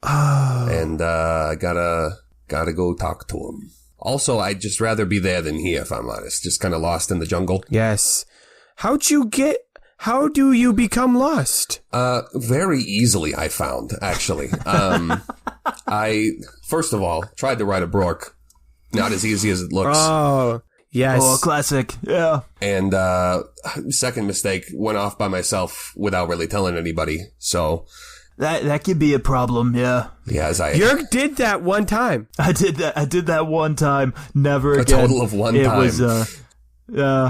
And I gotta go talk to them. Also, I'd just rather be there than here, if I'm honest. Just kind of lost in the jungle. Yes. How do you become lost? Very easily, I found, actually. I, first of all, tried to ride a Grorg. Not as easy as it looks. Oh, yes. Oh, classic. Yeah. And, second mistake, went off by myself without really telling anybody. So. That could be a problem, yeah. Yeah, Jörg did that one time. I did that one time. Never a again. A total of one time. It was,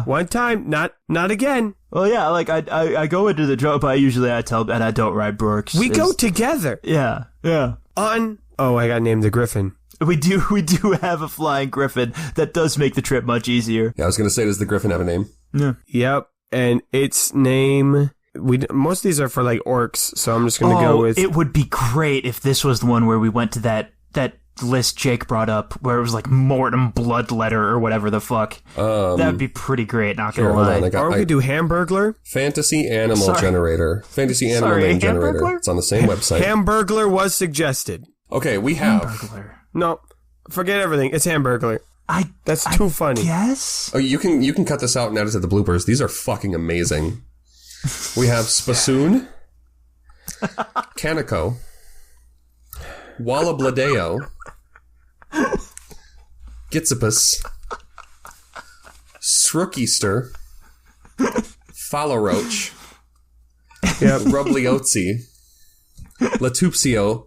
one time, not again. Well, yeah, like, I go into the job, but I tell, and I don't ride Brooks. We go together. Yeah. I got named the Griffin. We do have a flying griffin. That does make the trip much easier. Yeah, I was gonna say, does the griffin have a name? Yeah. Yep, and its name... most of these are for, like, orcs, so I'm just gonna go with... It would be great if this was the one where we went to that list Jake brought up, where it was, like, Mortem Bloodletter or whatever the fuck. That would be pretty great, not gonna lie. Or we could do Hamburglar. Fantasy Animal Generator. Fantasy Animal Name Generator. Hamburglar? It's on the same website. Hamburglar was suggested. Okay, we have... Hamburglar. No, forget everything. It's Hamburglar. That's too funny. Yes? Oh, you can cut this out and add it to the bloopers. These are fucking amazing. We have Spassoon, Kaneko, Wallabladeo, Gitsipus, Srookeaster, Faloroach, Rubliotzi, Latupsio,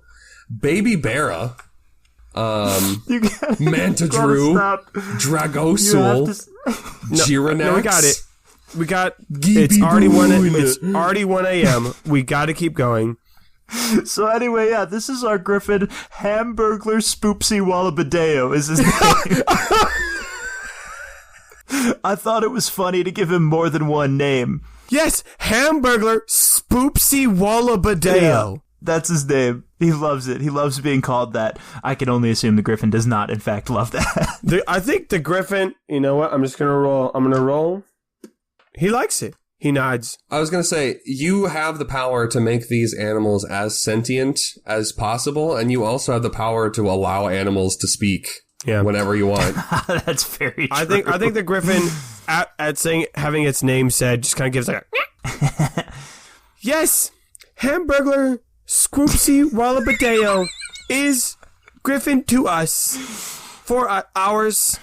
Baby Barra, Mantadrew, Dragosul, Giranax. No, we got it. It's already 1 a.m. We got to keep going. So anyway, yeah, this is our griffin. Hamburglar Spoopsy Wallabadeo is his name. I thought it was funny to give him more than one name. Yes, Hamburglar Spoopsy Wallabadeo. Yeah, that's his name. He loves it. He loves being called that. I can only assume the griffin does not, in fact, love that. I think the griffin, you know what? I'm just going to roll. I'm going to roll. He likes it. He nods. I was going to say, you have the power to make these animals as sentient as possible, and you also have the power to allow animals to speak whenever you want. That's very true. I think the griffin, at saying having its name said, just kind of gives like a... Yes! Hamburglar Scoopsy Wallabadeo is griffin to us for hours.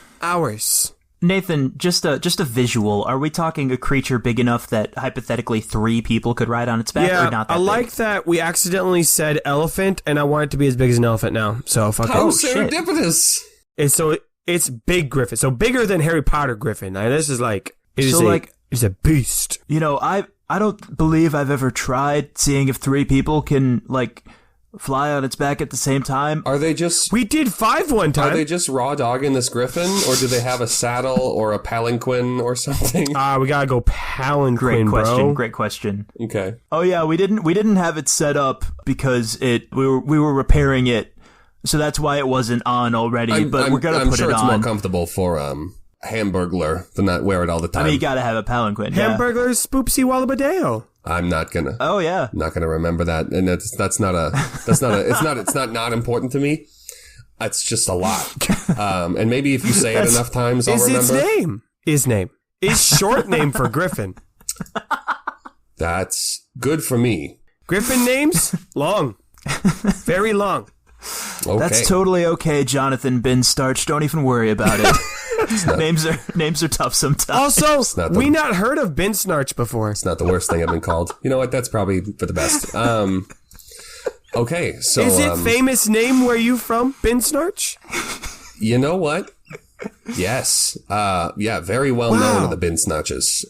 Nathan, just a visual. Are we talking a creature big enough that hypothetically 3 people could ride on its back, or not that big? Like that we accidentally said elephant, and I want it to be as big as an elephant now. So fuck it. How serendipitous! It's big griffin, so bigger than Harry Potter griffin. Now, this is like it's a beast. You know, I don't believe I've ever tried seeing if 3 people can like fly on its back at the same time. Are they just... We did 5 one time. Are they just raw dogging this griffin, or do they have a saddle or a palanquin or something? We gotta go palanquin, Great question. Okay. Oh yeah, we didn't have it set up because we were repairing it, so that's why it wasn't on already. But we're gonna put it on. I'm sure it's more comfortable for Hamburglar than not wear it all the time. I mean, you gotta have a palanquin. Hamburglar Spoopsy Wallabadeo. I'm not gonna. Oh yeah. Not gonna remember that, and it's not important to me. It's just a lot. And maybe if you say it enough times, I'll remember. His name is short name for Griffin. That's good for me. Griffin names long, very long. Okay. That's totally okay, Jonathan Bin Starch. Don't even worry about it. Names are tough sometimes. Also, we not heard of Bin Snarch before. It's not the worst thing I've been called. You know what? That's probably for the best. Okay, so... Is it famous name where you from, Bin Snarch? You know what? Yes. Yeah, very well known are the Bin Snarches.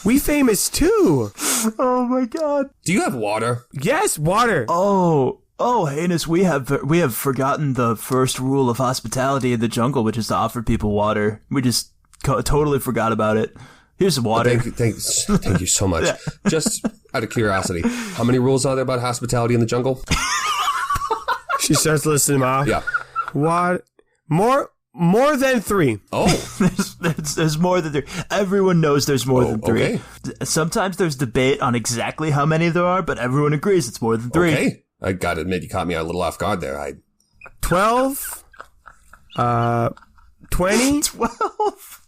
We famous too. Oh my god. Do you have water? Yes, water. Oh, Heinous, we have forgotten the first rule of hospitality in the jungle, which is to offer people water. We just totally forgot about it. Here's some water. Thank you so much. Yeah. Just out of curiosity, how many rules are there about hospitality in the jungle? She starts listing them off. Yeah. What? More more than 3. Oh. there's more than 3. Everyone knows there's more than 3. Okay. Sometimes there's debate on exactly how many there are, but everyone agrees it's more than 3. Okay. I gotta admit, you caught me a little off guard there. 12. 20. 12.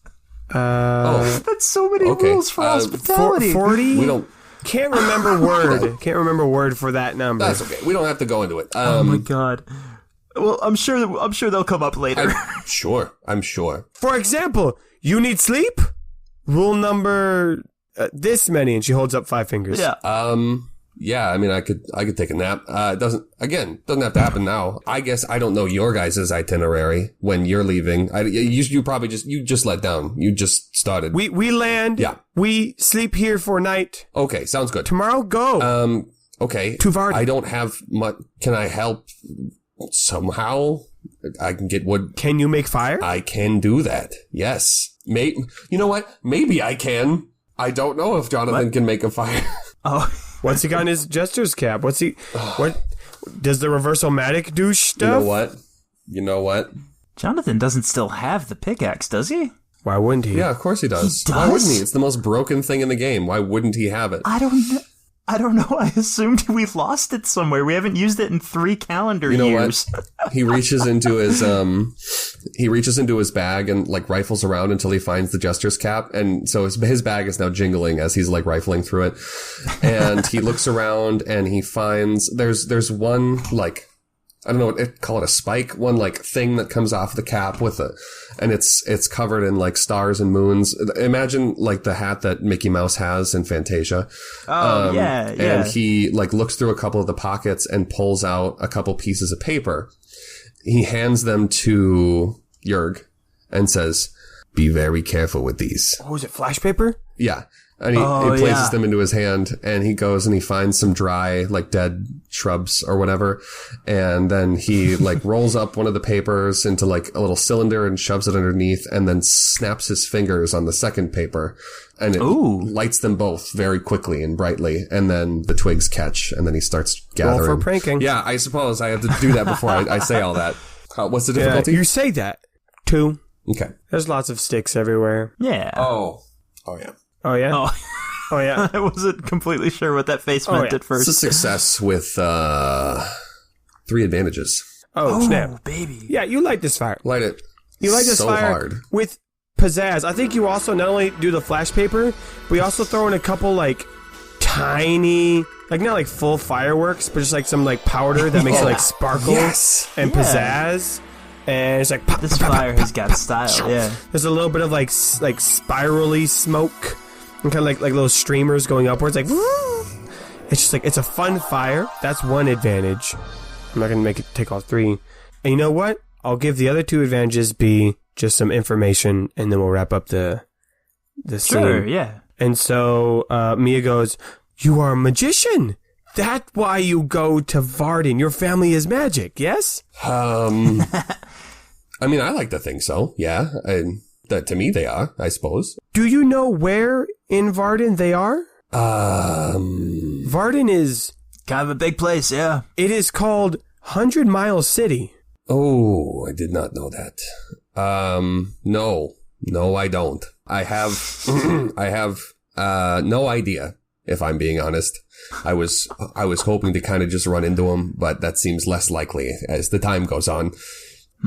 That's so many Okay. rules for hospitality. 40. We don't. Can't remember word. Can't remember word for that number. That's okay. We don't have to go into it. Oh my god. Well, I'm sure they'll come up later. I'm sure. For example, you need sleep? Rule number this many, and she holds up 5 fingers. Yeah. Yeah, I mean, I could take a nap. It doesn't have to happen now. I guess I don't know your guys' itinerary when you're leaving. You probably just let down. You just started. We land. Yeah. We sleep here for a night. Okay, sounds good. Tomorrow, go. Okay. To Varden. I don't have much. Can I help somehow? I can get wood. Can you make fire? I can do that. Yes. You know what? Maybe I can. I don't know if Jonathan can make a fire. Oh. What's he got in his jester's cap? What does the reverse-o-matic do stuff? You know what? Jonathan doesn't still have the pickaxe, does he? Why wouldn't he? Yeah, of course he does. He does? Why wouldn't he? It's the most broken thing in the game. Why wouldn't he have it? I don't know. I assumed we lost it somewhere. We haven't used it in 3 calendar years. What? He reaches into his bag and like rifles around until he finds the jester's cap, and so his bag is now jingling as he's like rifling through it. And he looks around and he finds there's one like, I don't know what call it, a spike, one like thing that comes off the cap and it's covered in like stars and moons. Imagine like the hat that Mickey Mouse has in Fantasia. Oh, yeah. And he like looks through a couple of the pockets and pulls out a couple pieces of paper. He hands them to Grorg and says, "Be very careful with these." Oh, is it flash paper? Yeah. And he places them into his hand, and he goes and he finds some dry, like dead shrubs or whatever. And then he like rolls up one of the papers into like a little cylinder and shoves it underneath, and then snaps his fingers on the second paper, and it lights them both very quickly and brightly. And then the twigs catch, and then he starts gathering. Roll for pranking. Yeah, I suppose I have to do that before I say all that. What's the difficulty? You say that. 2. Okay. There's lots of sticks everywhere. Yeah. Oh yeah. Oh, yeah? Oh, yeah. I wasn't completely sure what that face meant at first. It's a success with 3 advantages. Oh, snap. Baby. Yeah, you light this fire. Light it. You light this so fire hard. with pizzazz. I think you also not only do the flash paper, but you also throw in a couple, like, tiny, like, not like full fireworks, but just like some, like, powder that makes it, like, sparkle and pizzazz. And it's like... This fire has got style, yeah. There's a little bit of, like spirally smoke. And kind of like little streamers going upwards, like, woo! It's just like, it's a fun fire. That's one advantage. I'm not going to make it take all 3. And you know what? I'll give the other 2 advantages be just some information, and then we'll wrap up the scene. Sure, yeah. And so, Mia goes, "You are a magician. That's why you go to Varden. Your family is magic, yes?" I mean, I like to think so, yeah. That to me they are, I suppose. Do you know where in Varden they are? Varden is... kind of a big place, yeah. It is called 100 Mile City. Oh, I did not know that. No, I don't. I have no idea, if I'm being honest. I was hoping to kind of just run into him, but that seems less likely as the time goes on.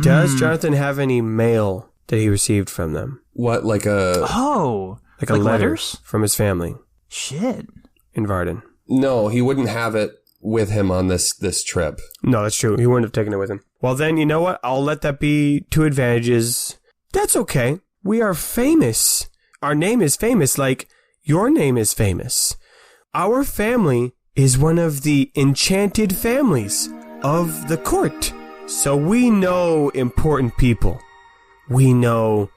Does Jonathan have any mail that he received from them? What, like a... Oh, like a letter letters? From his family. Shit. In Varden. No, he wouldn't have it with him on this trip. No, that's true. He wouldn't have taken it with him. Well, then, you know what? I'll let that be 2 advantages. That's okay. We are famous. Our name is famous, like your name is famous. Our family is one of the enchanted families of the court. So we know important people. We know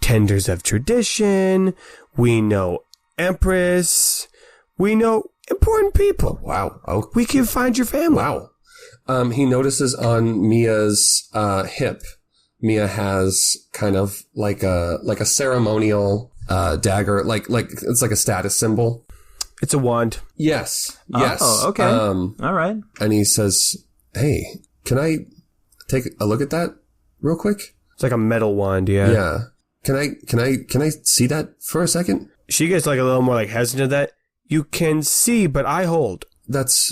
tenders of tradition. We know empress. We know important people. Wow. Oh. We can find your family. Wow. He notices on Mia's hip, Mia has kind of like a ceremonial dagger, like it's like a status symbol. It's a wand. Yes. Oh, okay. All right. And he says, "Hey, can I take a look at that real quick?" It's like a metal wand, yeah. Yeah. Can I see that for a second? She gets like a little more like hesitant to that. You can see, but I hold. That's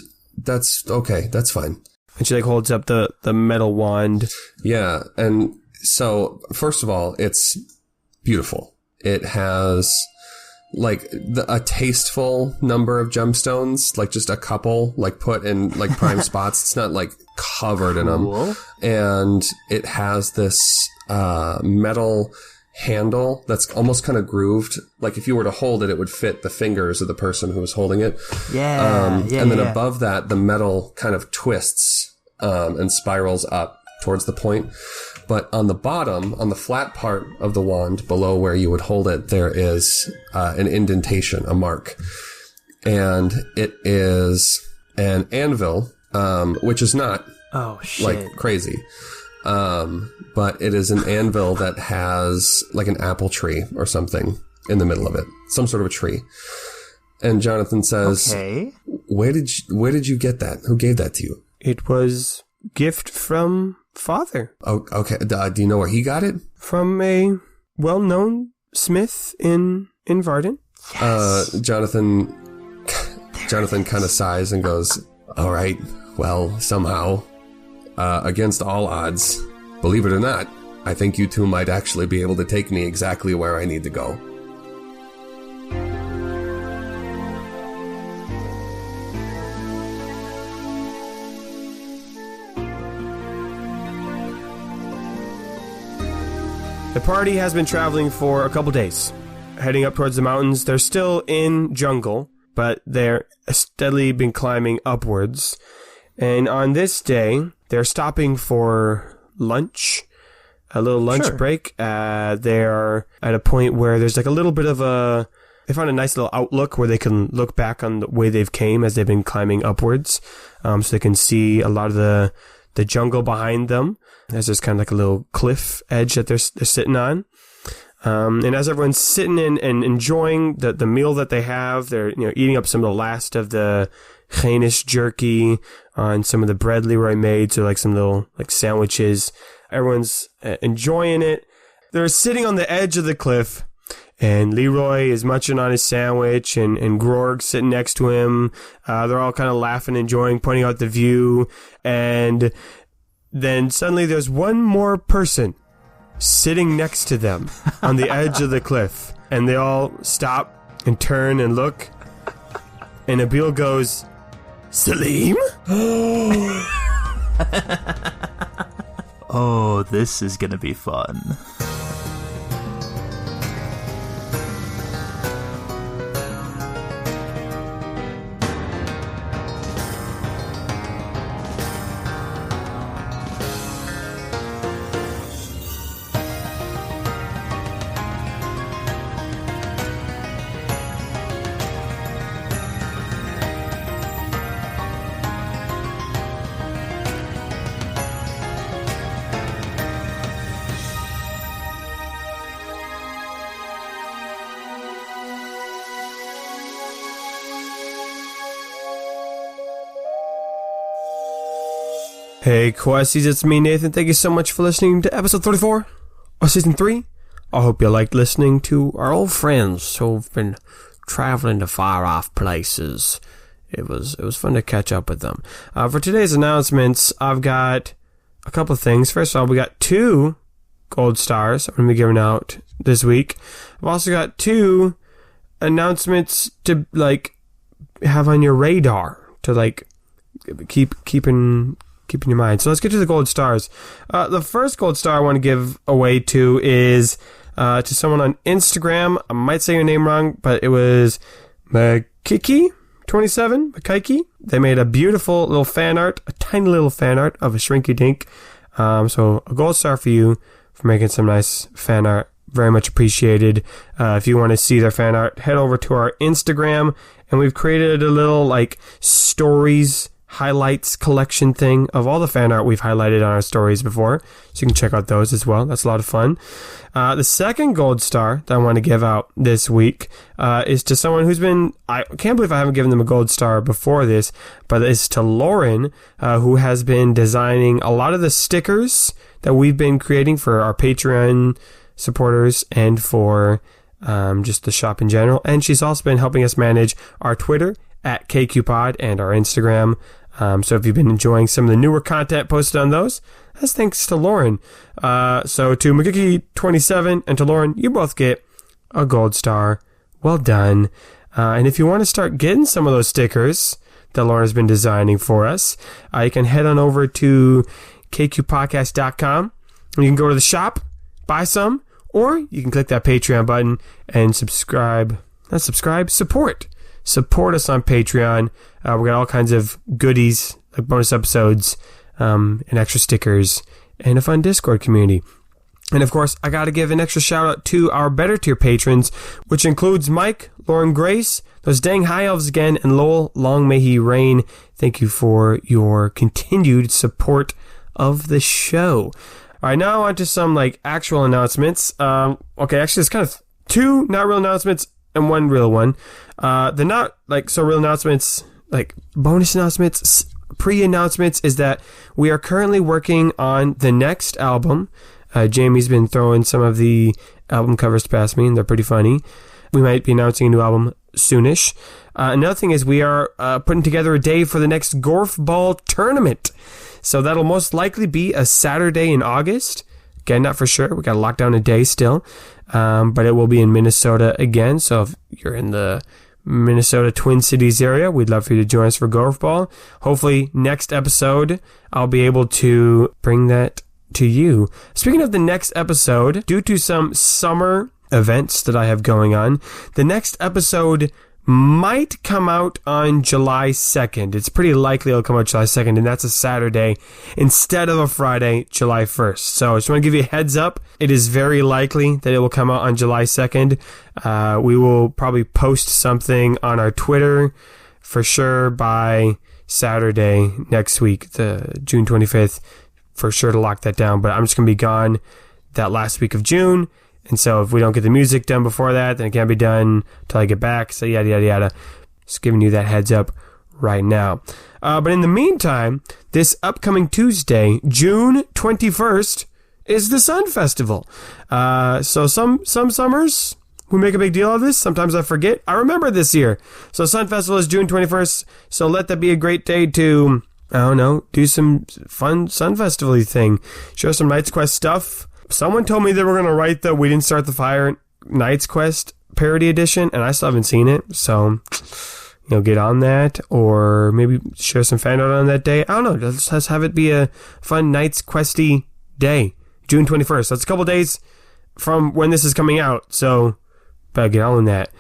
okay. That's fine. And she like holds up the metal wand. Yeah. And so, first of all, it's beautiful. It has like a tasteful number of gemstones, like just a couple, like put in like prime spots. It's not like covered in them. And it has this metal handle that's almost kind of grooved. Like if you were to hold it, it would fit the fingers of the person who was holding it. And then above that, the metal kind of twists and spirals up towards the point. But on the bottom, on the flat part of the wand, below where you would hold it, there is an indentation, a mark. And it is an anvil, which is not like crazy. But it is an anvil that has like an apple tree or something in the middle of it. Some sort of a tree. And Jonathan says, where did you get that? Who gave that to you? It was gift from Father. Oh, okay. Do you know where he got it? From a well-known smith in Varden. Yes. Jonathan kind of sighs and goes, all right, well, somehow, against all odds, believe it or not, I think you two might actually be able to take me exactly where I need to go. The party has been traveling for a couple days, heading up towards the mountains. They're still in jungle, but they're steadily been climbing upwards. And on this day, they're stopping for lunch, a little lunch break. They're at a point where there's like a little bit of they found a nice little outlook where they can look back on the way they've came as they've been climbing upwards. So they can see a lot of the jungle behind them. There's just kind of like a little cliff edge that they're sitting on. And as everyone's sitting in and enjoying the meal that they have, they're eating up some of the last of the Danish jerky on some of the bread Leroy made, so like some little like sandwiches. Everyone's enjoying it. They're sitting on the edge of the cliff, and Leroy is munching on his sandwich, and Grorg sitting next to him. They're all kind of laughing, enjoying, pointing out the view, and then suddenly there's one more person sitting next to them on the edge of the cliff. And they all stop and turn and look. And Abil goes, Salim? Oh, this is gonna be fun. Hey, Questies, it's me, Nathan. Thank you so much for listening to episode 34 of season 3. I hope you liked listening to our old friends who've been traveling to far-off places. It was fun to catch up with them. For today's announcements, I've got a couple of things. First of all, we got 2 gold stars I'm going to be giving out this week. I've also got 2 announcements to, have on your radar to, keep in your mind. So let's get to the gold stars. The first gold star I want to give away to is to someone on Instagram. I might say your name wrong, but it was Makiki27. They made a beautiful little fan art, a tiny little fan art of a Shrinky Dink. So a gold star for you for making some nice fan art. Very much appreciated. If you want to see their fan art, head over to our Instagram, and we've created a little stories highlights collection thing of all the fan art we've highlighted on our stories before. So you can check out those as well. That's a lot of fun. The second gold star that I want to give out this week is to someone who's been, I can't believe I haven't given them a gold star before this, but it's to Lauren, who has been designing a lot of the stickers that we've been creating for our Patreon supporters and for just the shop in general. And she's also been helping us manage our Twitter at KQPod and our Instagram. So if you've been enjoying some of the newer content posted on those, that's thanks to Lauren. So to McGicky27 and to Lauren, you both get a gold star. Well done. And if you want to start getting some of those stickers that Lauren's been designing for us, you can head on over to kqpodcast.com. You can go to the shop, buy some, or you can click that Patreon button and subscribe. Not subscribe, support. Support us on Patreon. We got all kinds of goodies, like bonus episodes, and extra stickers, and a fun Discord community. And of course, I got to give an extra shout out to our better tier patrons, which includes Mike, Lauren Grace, those dang high elves again, and Lowell, long may he reign. Thank you for your continued support of the show. All right, now on to some actual announcements. Okay, actually, it's kind of two not real announcements and one real one. The not real announcements, bonus announcements, pre-announcements, is that we are currently working on the next album. Jamie's been throwing some of the album covers past me, and they're pretty funny. We might be announcing a new album soonish. Another thing is we are putting together a day for the next Gorf Ball tournament. So that'll most likely be a Saturday in August. Again, not for sure. We got to lock down a day still. But it will be in Minnesota again. So if you're in the Minnesota Twin Cities area, we'd love for you to join us for Gorf Ball. Hopefully next episode, I'll be able to bring that to you. Speaking of the next episode, due to some summer events that I have going on, the next episode might come out on July 2nd. It's pretty likely it'll come out July 2nd, and that's a Saturday instead of a Friday, July 1st. So I just want to give you a heads up. It is very likely that it will come out on July 2nd. We will probably post something on our Twitter for sure by Saturday next week, the June 25th, for sure to lock that down. But I'm just going to be gone that last week of June. And so if we don't get the music done before that, then it can't be done until I get back. So yada, yada, yada. Just giving you that heads up right now. But in the meantime, this upcoming Tuesday, June 21st, is the Sun Festival. So some summers, we make a big deal of this. Sometimes I forget. I remember this year. So Sun Festival is June 21st. So let that be a great day to, I don't know, do some fun Sun Festival-y thing. Show some Knights Quest stuff. Someone told me they were going to write the We Didn't Start the Fire Knights Quest parody edition, and I still haven't seen it. So, get on that, or maybe share some fan art on that day. I don't know. Let's have it be a fun Knights Questy day, June 21st. That's a couple days from when this is coming out, so better get on that.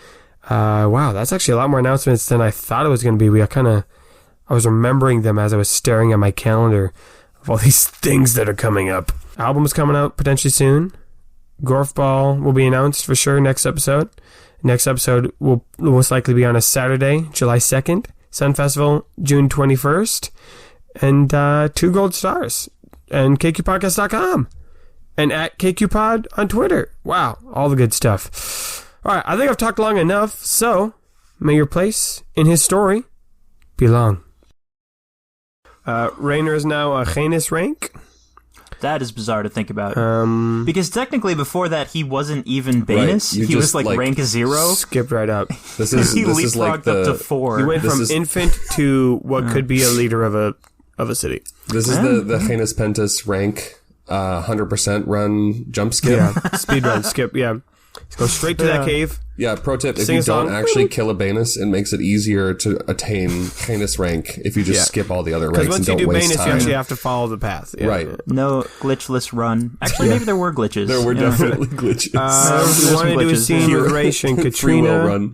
Wow, that's actually a lot more announcements than I thought it was going to be. I was remembering them as I was staring at my calendar of all these things that are coming up. Album's coming out potentially soon. Gorf Ball will be announced for sure next episode. Next episode will most likely be on a Saturday, July 2nd. Sun Festival, June 21st. And 2 gold stars. And KQPodcast.com. And at KQPod on Twitter. Wow, all the good stuff. All right, I think I've talked long enough. So, may your place in his story be long. Raynor is now a Canis rank. That is bizarre to think about. Because technically before that, he wasn't even Banus. Right. He was rank 0. Skipped right up. He leapfrogged up to 4. He went from infant to what could be a leader of a city. This is the Canis Pentus rank 100% run jump skip. Yeah, speed run skip, yeah. Go straight to that cave. Yeah, pro tip, if you don't actually kill a Banus, it makes it easier to attain Canis rank if you just skip all the other ranks and don't waste time. Because once you do Banus, you actually have to follow the path. Yeah. Right. No glitchless run. Actually, maybe there were glitches. There were definitely glitches. We want to do a scene with Rhaesh and Katrina. Run.